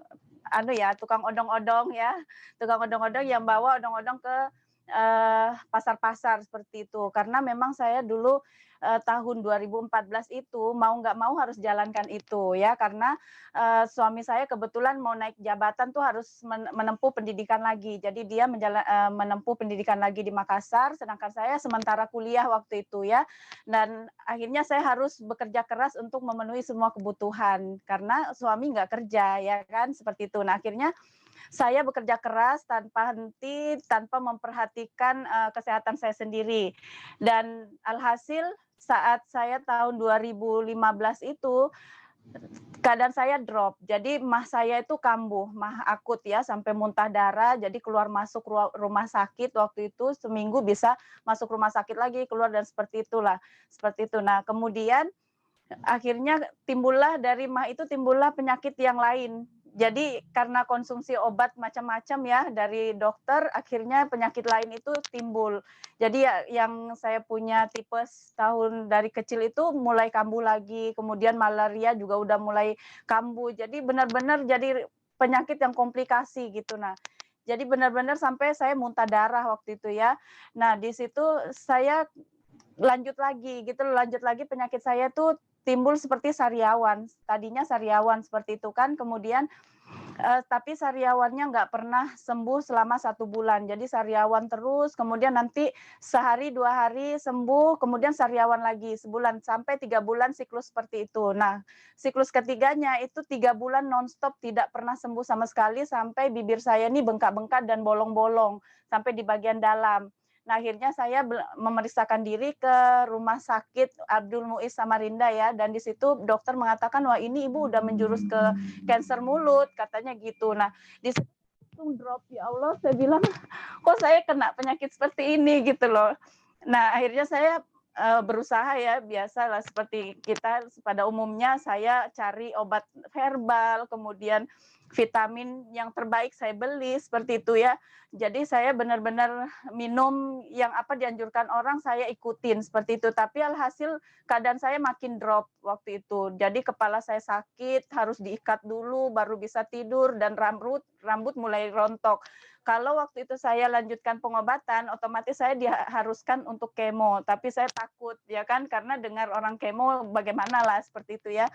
tukang odong-odong ya, tukang odong-odong yang bawa odong-odong ke pasar-pasar seperti itu. Karena memang saya dulu tahun 2014 itu mau nggak mau harus jalankan itu ya, karena suami saya kebetulan mau naik jabatan tuh harus menempuh pendidikan lagi. Jadi dia menempuh pendidikan lagi di Makassar, sedangkan saya sementara kuliah waktu itu ya. Dan akhirnya saya harus bekerja keras untuk memenuhi semua kebutuhan karena suami nggak kerja ya kan, seperti itu. Nah akhirnya saya bekerja keras tanpa henti, tanpa memperhatikan kesehatan saya sendiri. Dan alhasil saat saya tahun 2015 itu keadaan saya drop. Jadi mah saya itu kambuh, mah akut ya sampai muntah darah, jadi keluar masuk rumah sakit waktu itu seminggu bisa masuk rumah sakit lagi, keluar dan seperti itulah. Seperti itu. Nah, kemudian akhirnya dari mah itu timbullah penyakit yang lain. Jadi karena konsumsi obat macam-macam ya dari dokter, akhirnya penyakit lain itu timbul. Jadi ya, yang saya punya tipes tahun dari kecil itu mulai kambuh lagi, kemudian malaria juga udah mulai kambuh. Jadi benar-benar jadi penyakit yang komplikasi gitu. Nah, jadi benar-benar sampai saya muntah darah waktu itu ya. Nah, di situ saya lanjut lagi penyakit saya tuh timbul seperti sariawan. Tadinya sariawan seperti itu kan, kemudian tapi sariawannya nggak pernah sembuh selama 1 bulan. Jadi sariawan terus, kemudian nanti sehari 2 hari sembuh, kemudian sariawan lagi sebulan sampai 3 bulan siklus seperti itu. Nah, siklus ketiganya itu 3 bulan nonstop tidak pernah sembuh sama sekali sampai bibir saya ini bengkak-bengkak dan bolong-bolong sampai di bagian dalam. Nah, akhirnya saya memeriksakan diri ke Rumah Sakit Abdul Muiz Samarinda ya, dan di situ dokter mengatakan, wah ini ibu udah menjurus ke kanker mulut, katanya gitu. Nah, di situ langsung drop, ya Allah, saya bilang, kok saya kena penyakit seperti ini gitu loh. Nah, akhirnya saya berusaha ya, biasalah seperti kita pada umumnya, saya cari obat herbal, kemudian vitamin yang terbaik saya beli, seperti itu ya. Jadi saya benar-benar minum yang apa dianjurkan orang, saya ikutin seperti itu. Tapi alhasil keadaan saya makin drop waktu itu. Jadi kepala saya sakit, harus diikat dulu baru bisa tidur, dan rambut mulai rontok. Kalau waktu itu saya lanjutkan pengobatan, otomatis saya diharuskan untuk kemo. Tapi saya takut ya kan, karena dengar orang kemo bagaimana lah seperti itu ya.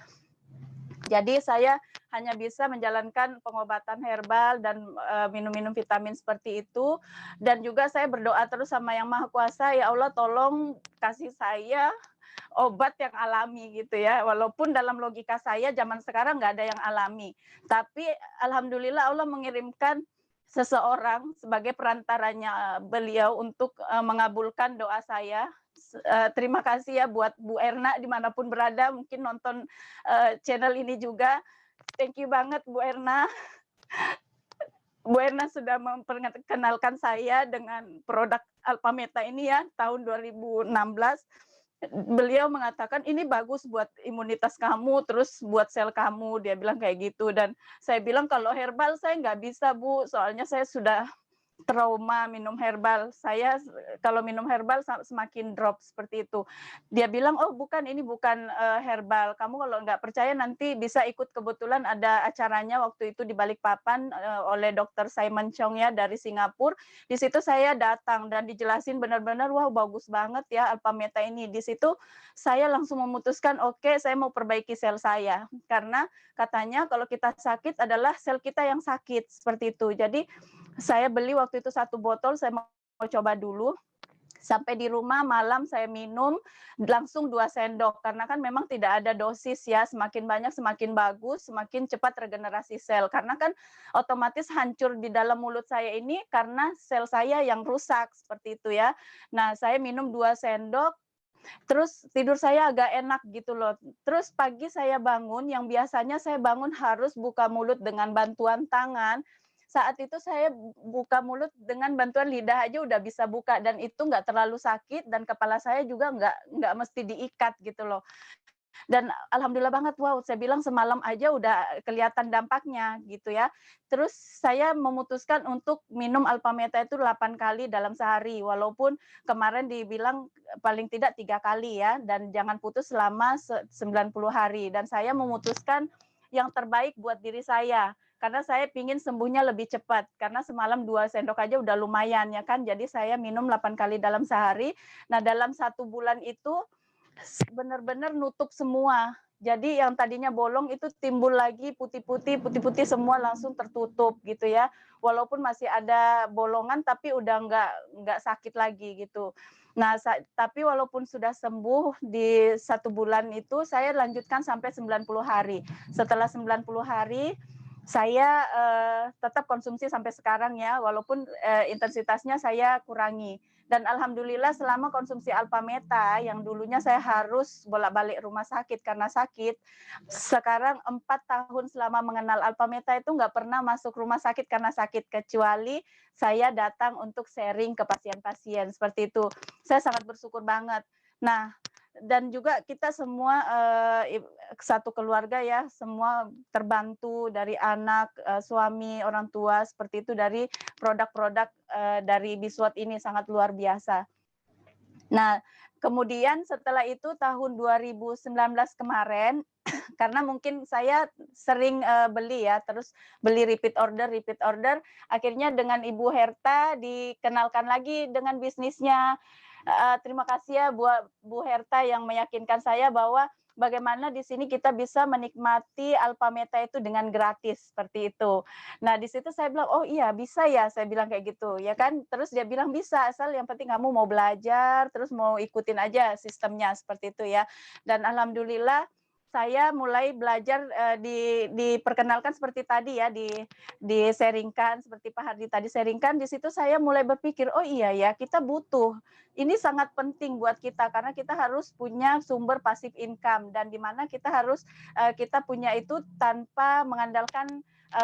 Jadi saya hanya bisa menjalankan pengobatan herbal dan minum-minum vitamin seperti itu. Dan juga saya berdoa terus sama Yang Maha Kuasa, ya Allah tolong kasih saya obat yang alami gitu ya. Walaupun dalam logika saya zaman sekarang nggak ada yang alami. Tapi alhamdulillah Allah mengirimkan seseorang sebagai perantaranya beliau untuk mengabulkan doa saya. Terima kasih ya buat Bu Erna dimanapun berada, mungkin nonton channel ini juga. Thank you banget Bu Erna. Bu Erna sudah memperkenalkan saya dengan produk Alpameta ini ya tahun 2016. Beliau mengatakan ini bagus buat imunitas kamu, terus buat sel kamu, dia bilang kayak gitu. Dan saya bilang kalau herbal saya nggak bisa Bu, soalnya saya sudah trauma minum herbal. Saya kalau minum herbal semakin drop seperti itu. Dia bilang, oh bukan, ini bukan herbal. Kamu kalau nggak percaya nanti bisa ikut, kebetulan ada acaranya waktu itu di Balikpapan oleh Dr. Simon Chong ya dari Singapura. Di situ saya datang dan dijelasin benar-benar, wah bagus banget ya Alpameta ini. Di situ saya langsung memutuskan, oke, saya mau perbaiki sel saya. Karena katanya kalau kita sakit adalah sel kita yang sakit, seperti itu. Jadi saya beli waktu itu 1 botol, saya mau coba dulu. Sampai di rumah malam saya minum langsung 2 sendok, karena kan memang tidak ada dosis ya, semakin banyak semakin bagus, semakin cepat regenerasi sel. Karena kan otomatis hancur di dalam mulut saya ini karena sel saya yang rusak, seperti itu ya. Nah, saya minum 2 sendok, terus tidur saya agak enak gitu loh. Terus pagi saya bangun, yang biasanya saya bangun harus buka mulut dengan bantuan tangan, saat itu saya buka mulut dengan bantuan lidah aja udah bisa buka, dan itu nggak terlalu sakit, dan kepala saya juga nggak mesti diikat gitu loh. Dan alhamdulillah banget, wow, saya bilang semalam aja udah kelihatan dampaknya gitu ya. Terus saya memutuskan untuk minum Alpameta itu 8 kali dalam sehari, walaupun kemarin dibilang paling tidak 3 kali ya, dan jangan putus selama 90 hari. Dan saya memutuskan yang terbaik buat diri saya, karena saya pingin sembuhnya lebih cepat, karena semalam 2 sendok aja udah lumayan ya kan, jadi saya minum 8 kali dalam sehari. Nah, dalam 1 bulan itu benar-benar nutup semua. Jadi yang tadinya bolong itu timbul lagi putih-putih semua langsung tertutup gitu ya. Walaupun masih ada bolongan tapi udah nggak sakit lagi gitu. Nah, tapi walaupun sudah sembuh di 1 bulan itu, saya lanjutkan sampai 90 hari. Setelah 90 hari, saya tetap konsumsi sampai sekarang ya, walaupun intensitasnya saya kurangi. Dan alhamdulillah selama konsumsi Alpameta yang dulunya saya harus bolak-balik rumah sakit karena sakit, sekarang 4 tahun selama mengenal Alpameta itu nggak pernah masuk rumah sakit karena sakit, kecuali saya datang untuk sharing ke pasien-pasien, seperti itu. Saya sangat bersyukur banget. Nah, dan juga kita semua satu keluarga ya, semua terbantu dari anak, suami, orang tua, seperti itu dari produk-produk dari Biswat ini sangat luar biasa. Nah, kemudian setelah itu tahun 2019 kemarin, karena mungkin saya sering beli ya, terus beli repeat order, akhirnya dengan Ibu Herta dikenalkan lagi dengan bisnisnya. Terima kasih ya buat Bu Herta yang meyakinkan saya bahwa bagaimana di sini kita bisa menikmati Alpameta itu dengan gratis, seperti itu. Nah, di situ saya bilang, "Oh iya, bisa ya?" Saya bilang kayak gitu, ya kan. Terus dia bilang, "Bisa, asal yang penting kamu mau belajar, terus mau ikutin aja sistemnya," seperti itu ya. Dan alhamdulillah saya mulai belajar diperkenalkan seperti tadi ya, di-sharing-kan seperti Pak Hardi tadi sharing-kan, di situ saya mulai berpikir, "Oh iya ya, kita butuh. Ini sangat penting buat kita karena kita harus punya sumber passive income, dan di mana kita harus kita punya itu tanpa mengandalkan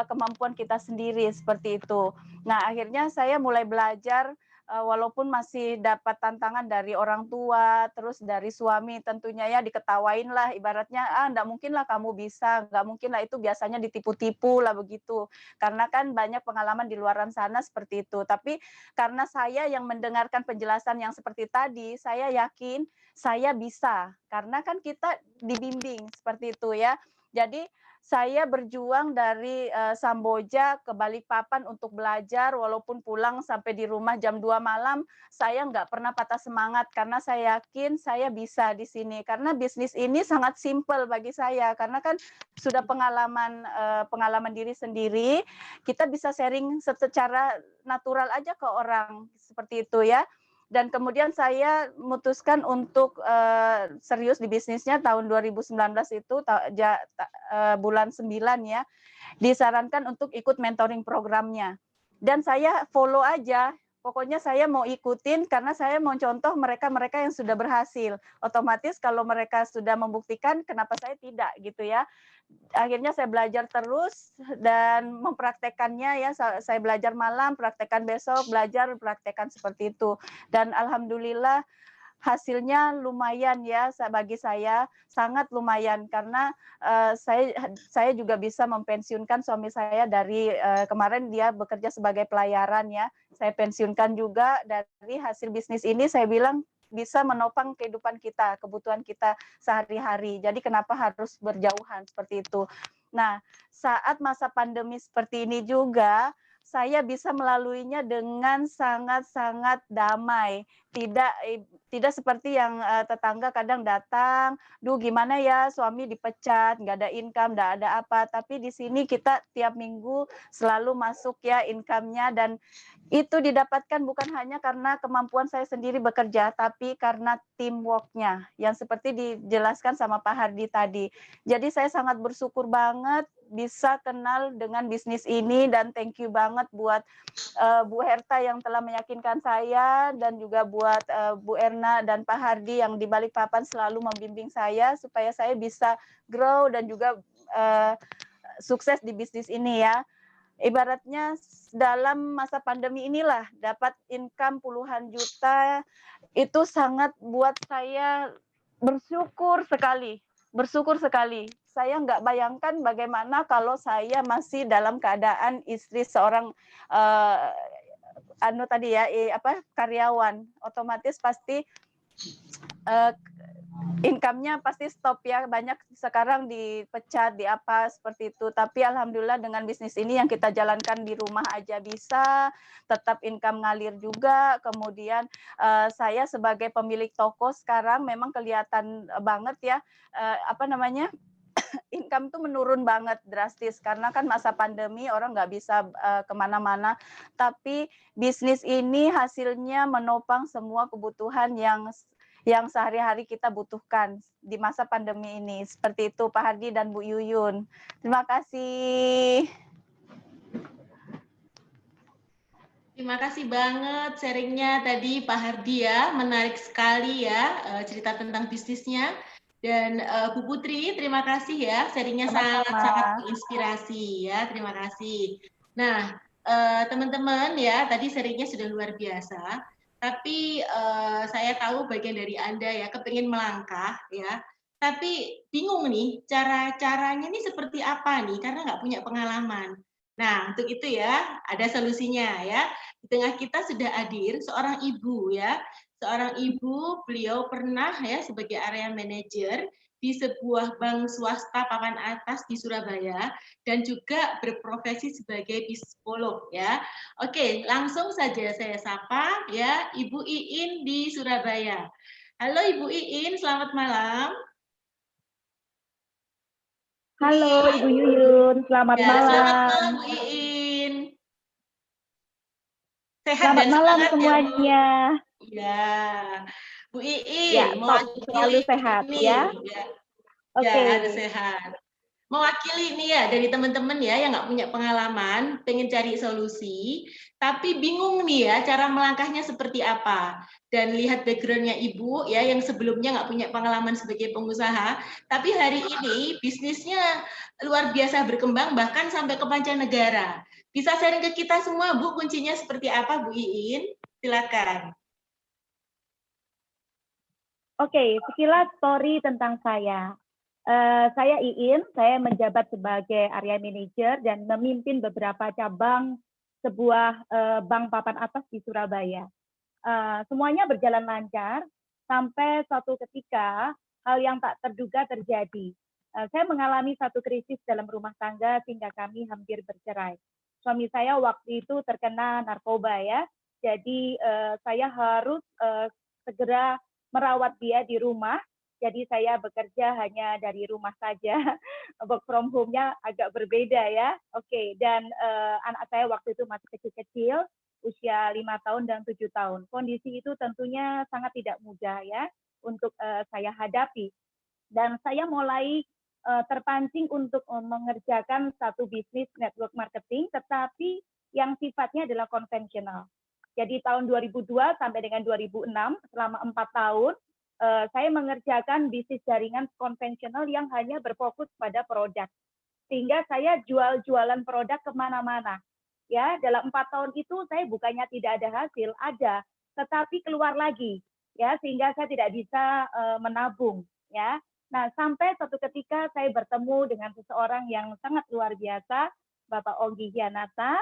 kemampuan kita sendiri," seperti itu. Nah, akhirnya saya mulai belajar, walaupun masih dapat tantangan dari orang tua, terus dari suami tentunya ya, diketawain lah ibaratnya, "Enggak mungkin lah kamu bisa, enggak mungkin lah, itu biasanya ditipu-tipu lah," begitu. Karena kan banyak pengalaman di luaran sana seperti itu. Tapi karena saya yang mendengarkan penjelasan yang seperti tadi, saya yakin saya bisa. Karena kan kita dibimbing seperti itu ya. Jadi saya berjuang dari Samboja ke Balikpapan untuk belajar, walaupun pulang sampai di rumah jam 2 malam, saya nggak pernah patah semangat karena saya yakin saya bisa di sini. Karena bisnis ini sangat simpel bagi saya, karena kan sudah pengalaman diri sendiri, kita bisa sharing secara natural aja ke orang, seperti itu ya. Dan kemudian saya memutuskan untuk serius di bisnisnya tahun 2019 itu bulan 9 ya, disarankan untuk ikut mentoring programnya. Dan saya follow aja, pokoknya saya mau ikutin karena saya mau contoh mereka-mereka yang sudah berhasil. Otomatis kalau mereka sudah membuktikan, kenapa saya tidak gitu ya. Akhirnya saya belajar terus dan mempraktekannya ya, saya belajar malam, praktekkan besok, belajar, praktekkan seperti itu. Dan alhamdulillah hasilnya lumayan ya, bagi saya sangat lumayan karena saya juga bisa mempensiunkan suami saya dari kemarin dia bekerja sebagai pelayaran ya, saya pensiunkan juga dari hasil bisnis ini. Saya bilang bisa menopang kehidupan kita, kebutuhan kita sehari-hari. Jadi kenapa harus berjauhan seperti itu. Nah, saat masa pandemi seperti ini juga, saya bisa melaluinya dengan sangat-sangat damai. Tidak seperti yang tetangga kadang datang, "Duh gimana ya suami dipecat, nggak ada income, nggak ada apa." Tapi di sini kita tiap minggu selalu masuk ya income-nya, dan itu didapatkan bukan hanya karena kemampuan saya sendiri bekerja, tapi karena teamwork-nya yang seperti dijelaskan sama Pak Hardi tadi. Jadi saya sangat bersyukur banget bisa kenal dengan bisnis ini, dan thank you banget buat Bu Herta yang telah meyakinkan saya, dan juga buat Bu Erna dan Pak Hardi yang di Balikpapan selalu membimbing saya supaya saya bisa grow dan juga sukses di bisnis ini ya. ibaratnya dalam masa pandemi inilah dapat income puluhan juta, itu sangat buat saya bersyukur sekali. Bersyukur sekali. Saya nggak bayangkan bagaimana kalau saya masih dalam keadaan istri seorang karyawan. Otomatis pasti income-nya pasti stop ya, banyak sekarang dipecat, di apa seperti itu. Tapi alhamdulillah dengan bisnis ini yang kita jalankan di rumah aja bisa, tetap income ngalir juga. Kemudian saya sebagai pemilik toko sekarang memang kelihatan banget ya, income tuh menurun banget drastis karena kan masa pandemi orang nggak bisa kemana-mana. Tapi bisnis ini hasilnya menopang semua kebutuhan yang sehari-hari kita butuhkan di masa pandemi ini. Seperti itu Pak Hardi dan Bu Yuyun. Terima kasih. Terima kasih banget sharingnya tadi Pak Hardi ya, menarik sekali ya cerita tentang bisnisnya. Dan Bu Putri, terima kasih ya, sharingnya sangat-sangat menginspirasi ya, terima kasih. Nah, teman-teman ya, tadi sharingnya sudah luar biasa. Tapi saya tahu bagian dari Anda ya, kepingin melangkah ya, tapi bingung nih, caranya nih seperti apa nih, karena nggak punya pengalaman. Nah, untuk itu ya, ada solusinya ya. Di tengah kita sudah hadir seorang ibu ya, seorang ibu, beliau pernah ya sebagai area manager di sebuah bank swasta papan atas di Surabaya dan juga berprofesi sebagai psikolog ya. Oke, langsung saja saya sapa ya Ibu Iin di Surabaya. Halo Ibu Iin, selamat malam. Halo Ibu Yuyun, selamat malam. Selamat malam Bu Iin. Sehat selamat dan malam semangat semuanya. Ya, Bu Iin, Ya, mewakili selalu sehat ini, ya. Oke. harus sehat. Mewakili ini ya dari teman-teman ya yang nggak punya pengalaman, pengen cari solusi, tapi bingung nih ya cara melangkahnya seperti apa. Dan lihat backgroundnya Ibu ya yang sebelumnya nggak punya pengalaman sebagai pengusaha, tapi hari ini bisnisnya luar biasa berkembang bahkan sampai ke mancanegara. Bisa sharing ke kita semua Bu, kuncinya seperti apa Bu Iin? Silakan. Oke, sekilas story tentang saya. Saya Iin, saya menjabat sebagai area manager dan memimpin beberapa cabang sebuah bank papan atas di Surabaya. Semuanya berjalan lancar sampai suatu ketika hal yang tak terduga terjadi. Saya mengalami satu krisis dalam rumah tangga sehingga kami hampir bercerai. Suami saya waktu itu terkena narkoba ya, jadi saya harus segera merawat dia di rumah. Jadi saya bekerja hanya dari rumah saja. Work from home-nya agak berbeda ya. Oke, dan anak saya waktu itu masih kecil-kecil, usia 5 tahun dan 7 tahun. Kondisi itu tentunya sangat tidak mudah ya untuk saya hadapi. Dan saya mulai terpancing untuk mengerjakan satu bisnis network marketing, tetapi yang sifatnya adalah konvensional. Jadi tahun 2002 sampai dengan 2006, selama 4 tahun, saya mengerjakan bisnis jaringan konvensional yang hanya berfokus pada produk. Sehingga saya jual-jualan produk kemana-mana. Ya, dalam 4 tahun itu saya bukannya tidak ada hasil, ada, tetapi keluar lagi. Ya, sehingga saya tidak bisa menabung. Ya, nah sampai suatu ketika saya bertemu dengan seseorang yang sangat luar biasa, Bapak Ogi Hianata.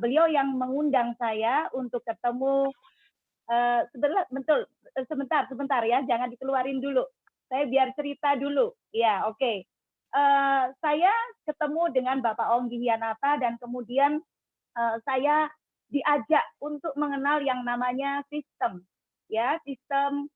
Beliau yang mengundang saya untuk ketemu. Sebentar ya, jangan dikeluarin dulu. Saya biar cerita dulu. Ya, oke. Saya ketemu dengan Bapak Ogi Hianata dan kemudian saya diajak untuk mengenal yang namanya sistem, ya, sistem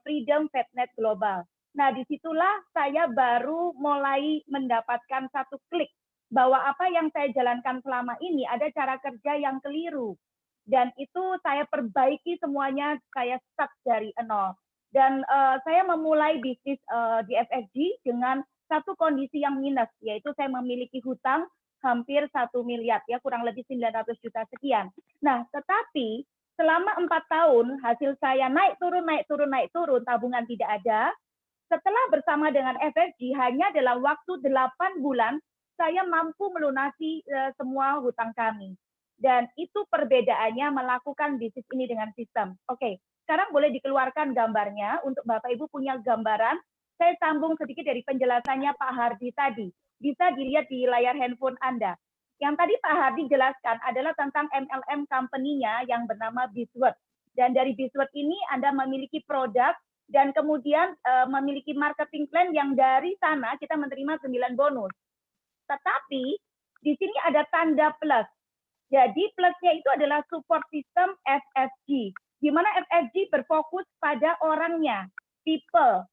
Freedom FedNet Global. Nah, disitulah saya baru mulai mendapatkan satu klik bahwa apa yang saya jalankan selama ini ada cara kerja yang keliru. Dan itu saya perbaiki semuanya, saya start dari nol. Dan saya memulai bisnis di FFG dengan satu kondisi yang minus, yaitu saya memiliki hutang hampir 1 miliar, ya kurang lebih 900 juta sekian. Nah, tetapi selama 4 tahun hasil saya naik turun, tabungan tidak ada. Setelah bersama dengan FFG hanya dalam waktu 8 bulan, saya mampu melunasi semua hutang kami. Dan itu perbedaannya melakukan bisnis ini dengan sistem. Oke, sekarang boleh dikeluarkan gambarnya untuk Bapak Ibu punya gambaran. Saya sambung sedikit dari penjelasannya Pak Hardi tadi. Bisa dilihat di layar handphone Anda. Yang tadi Pak Hardi jelaskan adalah tentang MLM company-nya yang bernama Bisword. Dan dari Bisword ini Anda memiliki produk dan kemudian memiliki marketing plan yang dari sana kita menerima 9 bonus. Tetapi di sini ada tanda plus. Jadi plusnya itu adalah support system FFG, di mana FFG berfokus pada orangnya, people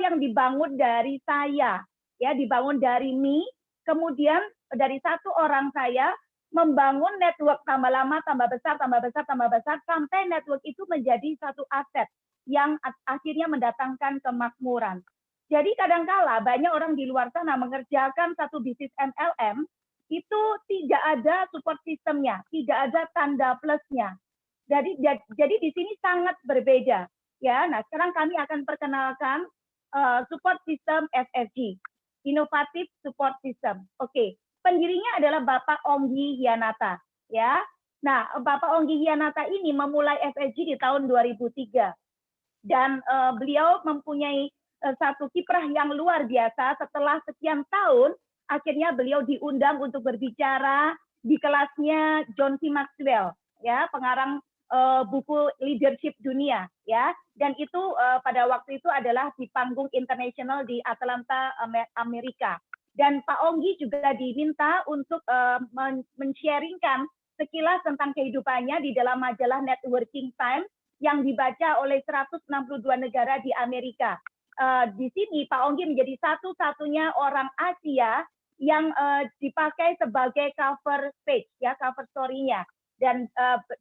yang dibangun dari saya, ya dibangun dari me, kemudian dari satu orang saya membangun network tambah lama, tambah besar, sampai network itu menjadi satu aset yang akhirnya mendatangkan kemakmuran. Jadi kadangkala banyak orang di luar sana mengerjakan satu bisnis MLM, itu tidak ada support sistemnya, tidak ada tanda plusnya. Jadi di sini sangat berbeda. Ya, nah sekarang kami akan perkenalkan support system FFG, inovatif support system. Oke, pendirinya adalah Bapak Onggi Hianata. Ya, nah Bapak Onggi Hianata ini memulai FFG di tahun 2003 dan beliau mempunyai satu kiprah yang luar biasa. Setelah sekian tahun, akhirnya beliau diundang untuk berbicara di kelasnya John C. Maxwell, ya pengarang buku leadership dunia, ya. Dan itu pada waktu itu adalah di panggung internasional di Atlanta, Amerika. Dan Pak Onggi juga diminta untuk men-sharingkan sekilas tentang kehidupannya di dalam majalah Networking Times yang dibaca oleh 162 negara di Amerika. Di sini Pak Onggi menjadi satu-satunya orang Asia yang dipakai sebagai cover page, ya cover story-nya, dan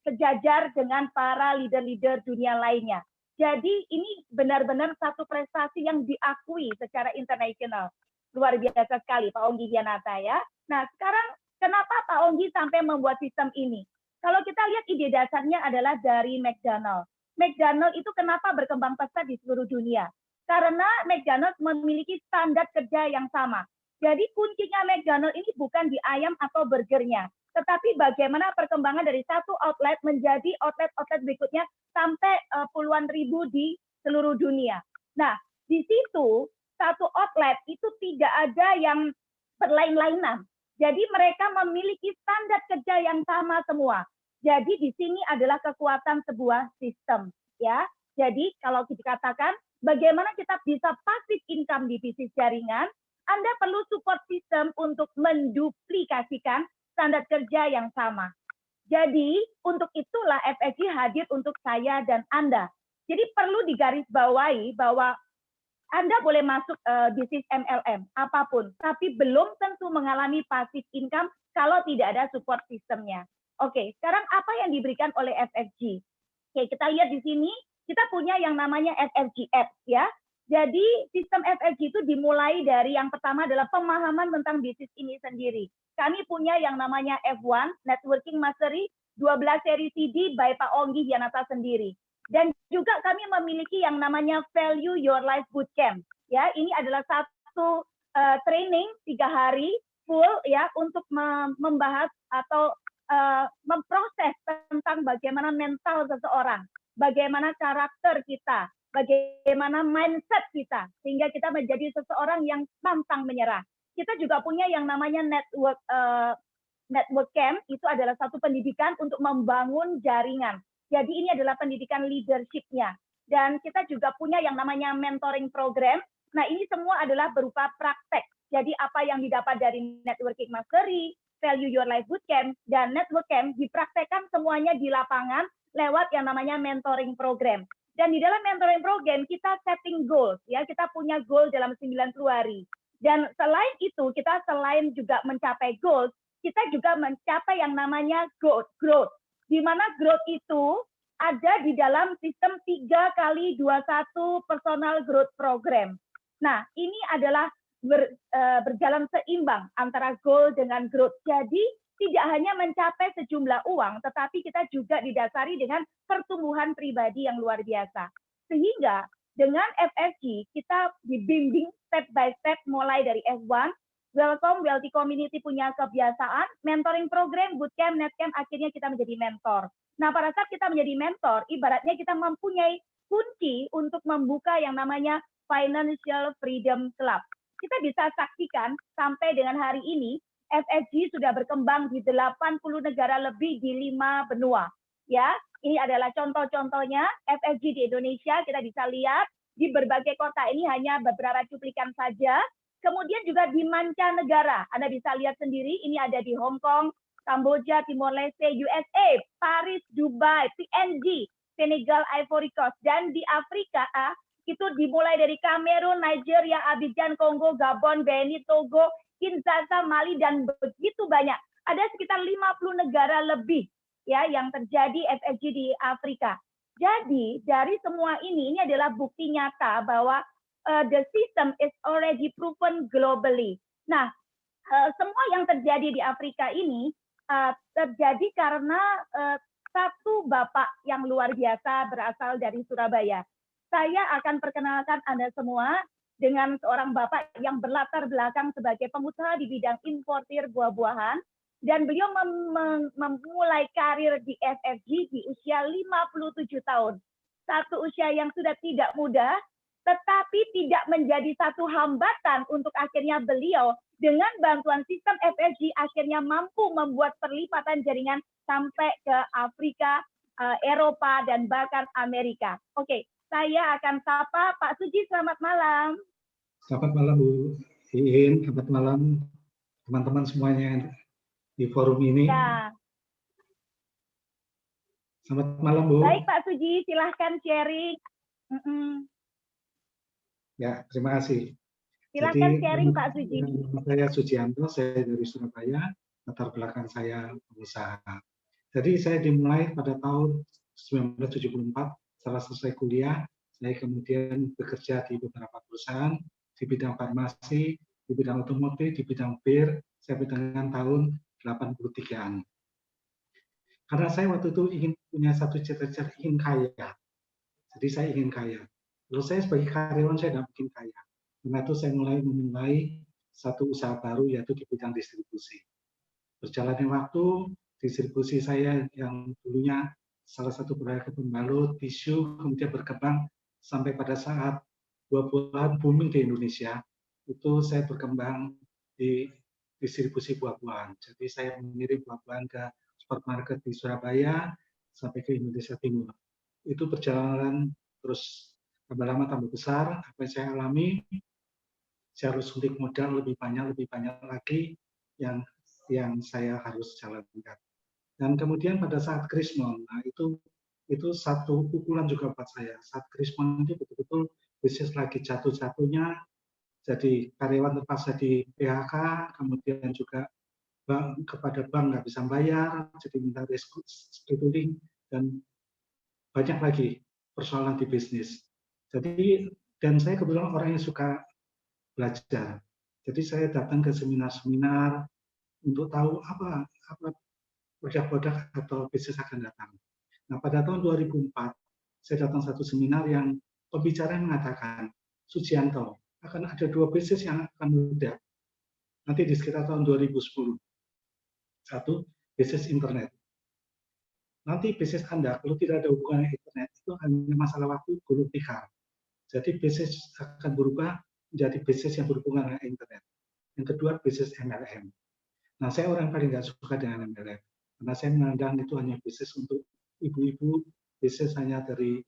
sejajar dengan para leader-leader dunia lainnya. Jadi ini benar-benar satu prestasi yang diakui secara internasional. Luar biasa sekali Pak Onggi Hianata, ya. Nah sekarang kenapa Pak Onggi sampai membuat sistem ini? Kalau kita lihat ide dasarnya adalah dari McDonald. McDonald itu kenapa berkembang pesat di seluruh dunia? Karena McDonald memiliki standar kerja yang sama. Jadi kuncinya McDonald ini bukan di ayam atau burgernya, tetapi bagaimana perkembangan dari satu outlet menjadi outlet-outlet berikutnya sampai puluhan ribu di seluruh dunia. Nah, di situ satu outlet itu tidak ada yang berlain-lainan. Jadi mereka memiliki standar kerja yang sama semua. Jadi di sini adalah kekuatan sebuah sistem, ya. Jadi kalau dikatakan bagaimana kita bisa passive income di bisnis jaringan, Anda perlu support system untuk menduplikasikan standar kerja yang sama. Jadi, untuk itulah FFG hadir untuk saya dan Anda. Jadi, perlu digarisbawahi bahwa Anda boleh masuk bisnis MLM, apapun, tapi belum tentu mengalami passive income kalau tidak ada support systemnya. Oke, sekarang apa yang diberikan oleh FFG? Oke, kita lihat di sini, kita punya yang namanya FFG Apps, ya. Jadi sistem FFG itu dimulai dari yang pertama adalah pemahaman tentang bisnis ini sendiri. Kami punya yang namanya F1, Networking Mastery, 12 seri CD by Pak Onggi Hianata sendiri. Dan juga kami memiliki yang namanya Value Your Life Bootcamp. Ya, ini adalah satu training 3 hari full ya untuk membahas atau memproses tentang bagaimana mental seseorang, bagaimana karakter kita, bagaimana mindset kita, sehingga kita menjadi seseorang yang pantang menyerah. Kita juga punya yang namanya network camp, itu adalah satu pendidikan untuk membangun jaringan. Jadi ini adalah pendidikan leadership-nya. Dan kita juga punya yang namanya mentoring program. Nah ini semua adalah berupa praktek. Jadi apa yang didapat dari Networking Mastery, Value Your Life Bootcamp, dan Network Camp dipraktekkan semuanya di lapangan lewat yang namanya mentoring program. Dan di dalam mentoring program kita setting goals, ya kita punya goal dalam 90 hari. Dan selain itu kita selain juga mencapai goals, kita juga mencapai yang namanya growth. Di mana growth itu ada di dalam sistem 3x21 personal growth program. Nah ini adalah berjalan seimbang antara goal dengan growth. Jadi tidak hanya mencapai sejumlah uang, tetapi kita juga didasari dengan pertumbuhan pribadi yang luar biasa. Sehingga dengan FFG kita dibimbing step by step mulai dari F1, welcome, wealthy community punya kebiasaan, mentoring program, bootcamp, netcamp, akhirnya kita menjadi mentor. Nah, pada saat kita menjadi mentor, ibaratnya kita mempunyai kunci untuk membuka yang namanya Financial Freedom Club. Kita bisa saksikan sampai dengan hari ini, FFG sudah berkembang di 80 negara lebih di 5 benua. Ya, ini adalah contoh-contohnya FFG di Indonesia, kita bisa lihat di berbagai kota ini hanya beberapa cuplikan saja. Kemudian juga di mancanegara, Anda bisa lihat sendiri, ini ada di Hong Kong, Kamboja, Timor Leste, USA, Paris, Dubai, PNG, Senegal, Ivory Coast, dan di Afrika itu dimulai dari Kamerun, Nigeria, Abidjan, Kongo, Gabon, Benin, Togo, Kinshasa, Mali, dan begitu banyak. Ada sekitar 50 negara lebih ya yang terjadi FFG di Afrika. Jadi dari semua ini adalah bukti nyata bahwa the system is already proven globally. Nah, semua yang terjadi di Afrika ini terjadi karena satu bapak yang luar biasa berasal dari Surabaya. Saya akan perkenalkan Anda semua dengan seorang bapak yang berlatar belakang sebagai pengusaha di bidang importir buah-buahan, dan beliau memulai karir di FFG di usia 57 tahun. Satu usia yang sudah tidak mudah, tetapi tidak menjadi satu hambatan untuk akhirnya beliau dengan bantuan sistem FFG akhirnya mampu membuat perlipatan jaringan sampai ke Afrika, Eropa, dan bahkan Amerika. Oke, saya akan sapa Pak Suji, selamat malam. Selamat malam Bu Iin, selamat malam teman-teman semuanya di forum ini. Ya. Selamat malam Bu. Baik Pak Suji, silahkan sharing. Ya, terima kasih. Silahkan sharing Pak Suji. Saya Sujianto, saya dari Surabaya, latar belakang saya pengusaha. Jadi saya dimulai pada tahun 1974, setelah selesai kuliah, saya kemudian bekerja di beberapa perusahaan, di bidang farmasi, di bidang otomotif, di bidang bir, saya dengan tahun 83-an. Karena saya waktu itu ingin punya satu cita-cita, ingin kaya. Jadi saya ingin kaya. Kalau saya sebagai karyawan, saya tidak mungkin kaya. Karena itu saya memulai satu usaha baru, yaitu di bidang distribusi. Berjalannya waktu, distribusi saya yang dulunya salah satu produk pembalut, tisu, kemudian berkembang sampai pada saat buah-buahan booming di Indonesia, itu saya berkembang di distribusi buah-buahan. Jadi saya mengirim buah-buahan ke supermarket di Surabaya sampai ke Indonesia Timur. Itu berjalan terus tambah lama tambah besar. Apa yang saya alami, saya harus suntik modal lebih banyak lagi yang saya harus jalankan. Dan kemudian pada saat Krismon, nah itu satu pukulan juga buat saya. Saat Krismon itu betul-betul bisnis lagi jatuh-jatuhnya, jadi karyawan terpaksa di PHK, kemudian juga kepada bank nggak bisa bayar, jadi minta restructuring, dan banyak lagi persoalan di bisnis. Jadi, dan saya kebetulan orang yang suka belajar. Jadi saya datang ke seminar-seminar untuk tahu apa produk-produk atau bisnis akan datang. Nah, pada tahun 2004, saya datang satu seminar yang pembicara mengatakan, Sujianto, akan ada dua bisnis yang akan meledak nanti di sekitar tahun 2010. Satu, bisnis internet. Nanti bisnis Anda, kalau tidak ada hubungan internet, itu hanya masalah waktu gulung tikar. Jadi bisnis akan berubah menjadi bisnis yang berhubungan dengan internet. Yang kedua, bisnis MLM. Nah, saya orang paling nggak suka dengan MLM. Karena saya memandang itu hanya bisnis untuk ibu-ibu, bisnis hanya dari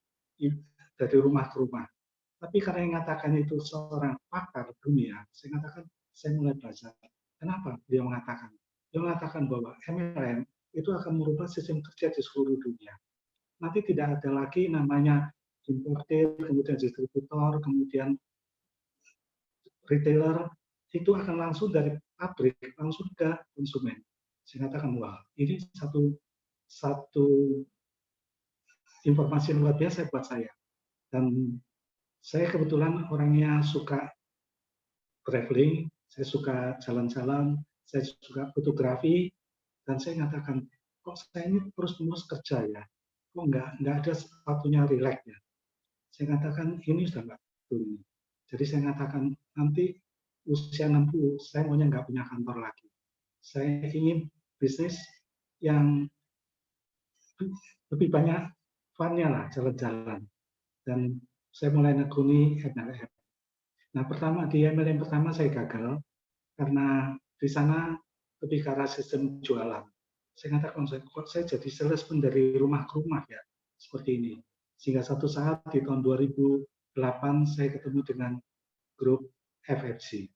rumah ke rumah. Tapi karena yang mengatakan itu seorang pakar dunia, saya mengatakan, saya mulai belajar. Kenapa dia mengatakan? Dia mengatakan bahwa MLM itu akan merubah sistem kerja di seluruh dunia. Nanti tidak ada lagi namanya importer, kemudian distributor, kemudian retailer, itu akan langsung dari pabrik, langsung ke konsumen. Saya katakan, wah, ini satu informasi yang luar biasa buat saya. Dan saya kebetulan orangnya suka traveling, saya suka jalan-jalan, saya suka fotografi, dan saya mengatakan, kok saya ini terus-menerus kerja ya, kok nggak ada sepatunya relax ya. Saya katakan, ini sudah nggak betul. Jadi saya katakan, nanti usia 60, saya maunya nggak punya kantor lagi. Saya ingin bisnis yang lebih banyak fun-nya lah, jalan-jalan. Dan saya mulai nekuni MLM. Nah, pertama di MLM pertama saya gagal karena di sana lebih ke arah sistem jualan. Saya katakan, kok saya jadi salesman dari rumah ke rumah ya, seperti ini. Sehingga satu saat di tahun 2008 saya ketemu dengan grup FFC.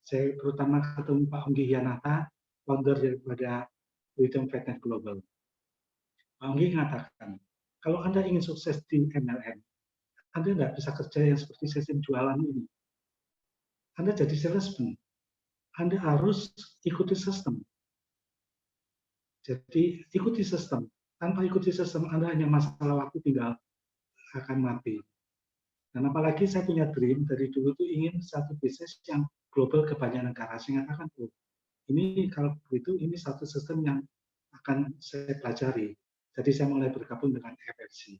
Saya terutama ketemu Pak Onggi Yanata, founder daripada Freedom Fitness Global. Pak Onggi mengatakan, kalau Anda ingin sukses di MLM, Anda tidak bisa kerja yang seperti sistem jualan ini. Anda jadi salesman, Anda harus ikuti sistem. Jadi ikuti sistem. Tanpa ikuti sistem, Anda hanya masalah waktu tinggal akan mati. Dan apalagi saya punya dream dari dulu tuh ingin satu bisnis yang global ke banyak negara. Saya katakan tuh, ini kalau begitu ini satu sistem yang akan saya pelajari. Jadi saya mulai bergabung dengan FFC.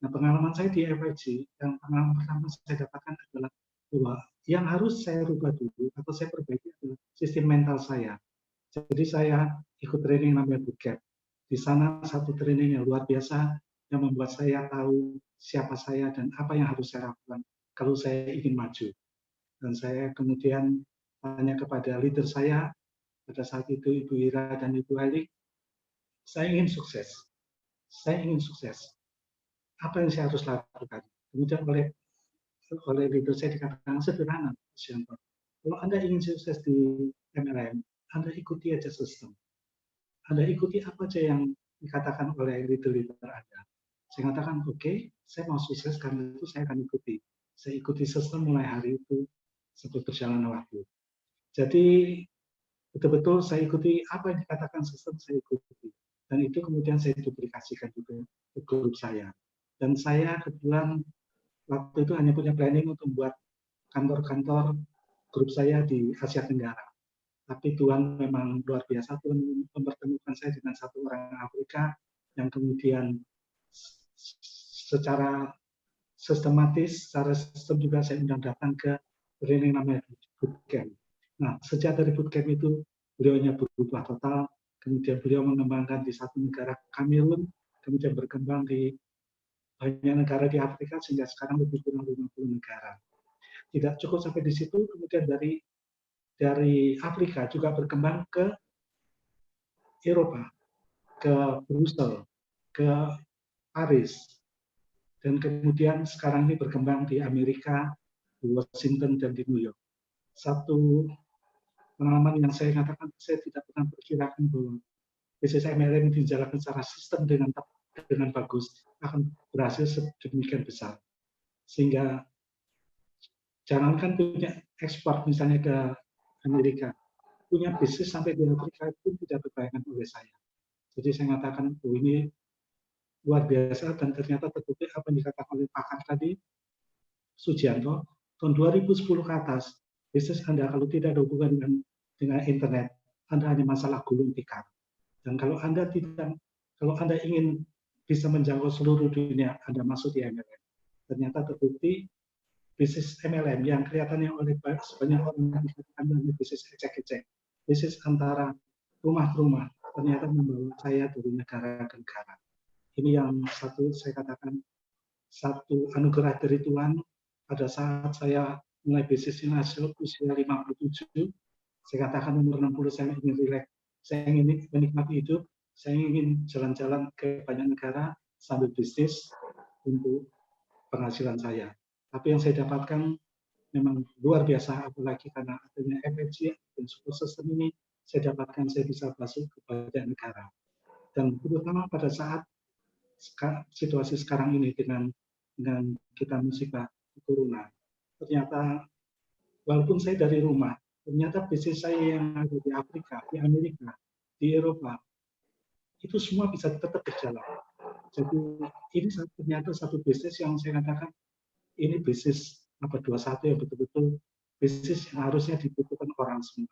Nah, pengalaman saya di FFC, yang pengalaman pertama saya dapatkan adalah bahwa yang harus saya rubah dulu atau saya perbaiki adalah sistem mental saya. Jadi saya ikut training namanya bootcamp. Di sana satu training yang luar biasa yang membuat saya tahu siapa saya dan apa yang harus saya lakukan kalau saya ingin maju. Dan saya kemudian tanya kepada leader saya pada saat itu Ibu Ira dan Ibu Haili, saya ingin sukses. Saya ingin sukses. Apa yang saya harus lakukan? Kemudian oleh leader saya dikatakan sederhana, kalau Anda ingin sukses di MLM, Anda ikuti aja sistem. Anda ikuti apa aja yang dikatakan oleh leader-leader Anda. Saya katakan, oke, saya mau sukses karena itu saya akan ikuti. Saya ikuti sistem mulai hari itu sampai berjalan waktu. Jadi betul-betul saya ikuti apa yang dikatakan sistem, saya ikuti. Dan itu kemudian saya duplikasikan juga ke grup saya. Dan saya kebetulan waktu itu hanya punya planning untuk membuat kantor-kantor grup saya di Asia Tenggara. Tapi Tuhan memang luar biasa, Tuhan mempertemukan saya dengan satu orang Afrika yang kemudian secara sistematis, secara sistem juga saya undang datang ke training namanya bootcamp. Nah, sejak dari bootcamp itu, beliaunya berubah total, kemudian beliau mengembangkan di satu negara Kamerun, kemudian berkembang di banyak negara di Afrika, sehingga sekarang lebih kurang 50 negara. Tidak cukup sampai di situ, kemudian dari Afrika juga berkembang ke Eropa, ke Brussels, ke Paris, dan kemudian sekarang ini berkembang di Amerika, di Washington, dan di New York. Satu pengalaman yang saya katakan, saya tidak pernah perkirakan bahwa bisnis MLM dijalankan secara sistem dengan bagus, akan berhasil sedemikian besar. Sehingga jangankan punya ekspor misalnya ke Amerika, punya bisnis sampai di Afrika itu tidak terbayangkan oleh saya. Jadi saya mengatakan, oh ini luar biasa, dan ternyata terbukti apa yang dikatakan oleh pakar tadi, Sujianto, tahun 2010 ke atas, bisnis Anda kalau tidak ada hubungan dengan internet, Anda hanya masalah gulung tikar. Dan kalau Anda ingin bisa menjangkau seluruh dunia, Anda masuk di MLM. Ternyata terbukti bisnis MLM yang kelihatannya oleh sebanyak orang dikatakan bisnis ecek-ecek, bisnis antara rumah ke rumah, ternyata membawa saya dari negara ke negara. Ini yang satu saya katakan, satu anugerah dari Tuhan. Pada saat saya mulai bisnis ini hasil usia 57, saya katakan umur 60 saya ingin rileks, saya ingin menikmati hidup, saya ingin jalan-jalan ke banyak negara sambil bisnis untuk penghasilan saya. Tapi yang saya dapatkan memang luar biasa, apalagi karena adanya FFC dan support system ini, saya dapatkan saya bisa masuk ke banyak negara. Dan terutama pada saat situasi sekarang ini dengan kita musibah corona, ternyata walaupun saya dari rumah, ternyata bisnis saya yang ada di Afrika, di Amerika, di Eropa, itu semua bisa tetap berjalan. Jadi ini ternyata satu bisnis yang saya katakan, ini bisnis abad 21 yang betul-betul bisnis yang harusnya dibutuhkan orang semua.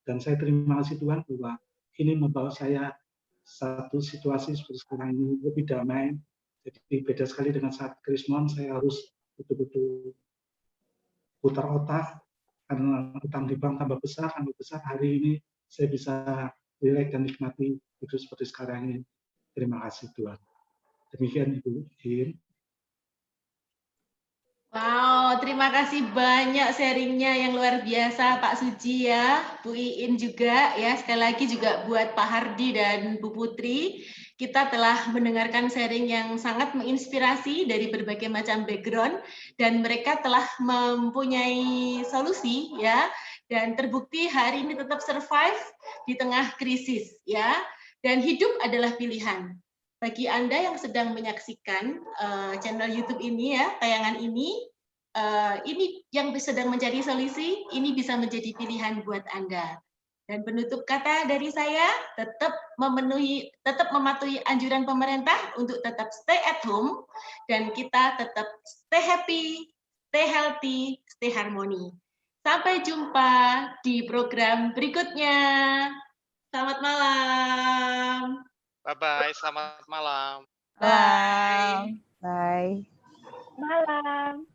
Dan saya terima kasih Tuhan bahwa ini membawa saya satu situasi seperti sekarang ini lebih damai. Jadi beda sekali dengan saat Krismon, saya harus betul-betul putar otak, karena utang di bank tambah besar, hari ini saya bisa relax dan nikmati hidup seperti sekarang ini. Terima kasih Tuhan. Demikian Ibu Iin. Wow, terima kasih banyak sharingnya yang luar biasa Pak Suji ya, Bu Iin juga ya, sekali lagi juga buat Pak Hardi dan Bu Putri. Kita telah mendengarkan sharing yang sangat menginspirasi dari berbagai macam background dan mereka telah mempunyai solusi ya, dan terbukti hari ini tetap survive di tengah krisis ya, dan hidup adalah pilihan. Bagi Anda yang sedang menyaksikan channel YouTube ini ya, tayangan ini yang sedang mencari solusi, ini bisa menjadi pilihan buat Anda. Dan penutup kata dari saya, tetap mematuhi anjuran pemerintah untuk tetap stay at home, dan kita tetap stay happy, stay healthy, stay harmony. Sampai jumpa di program berikutnya. Selamat malam. Bye-bye, selamat malam. Bye. Bye. Malam.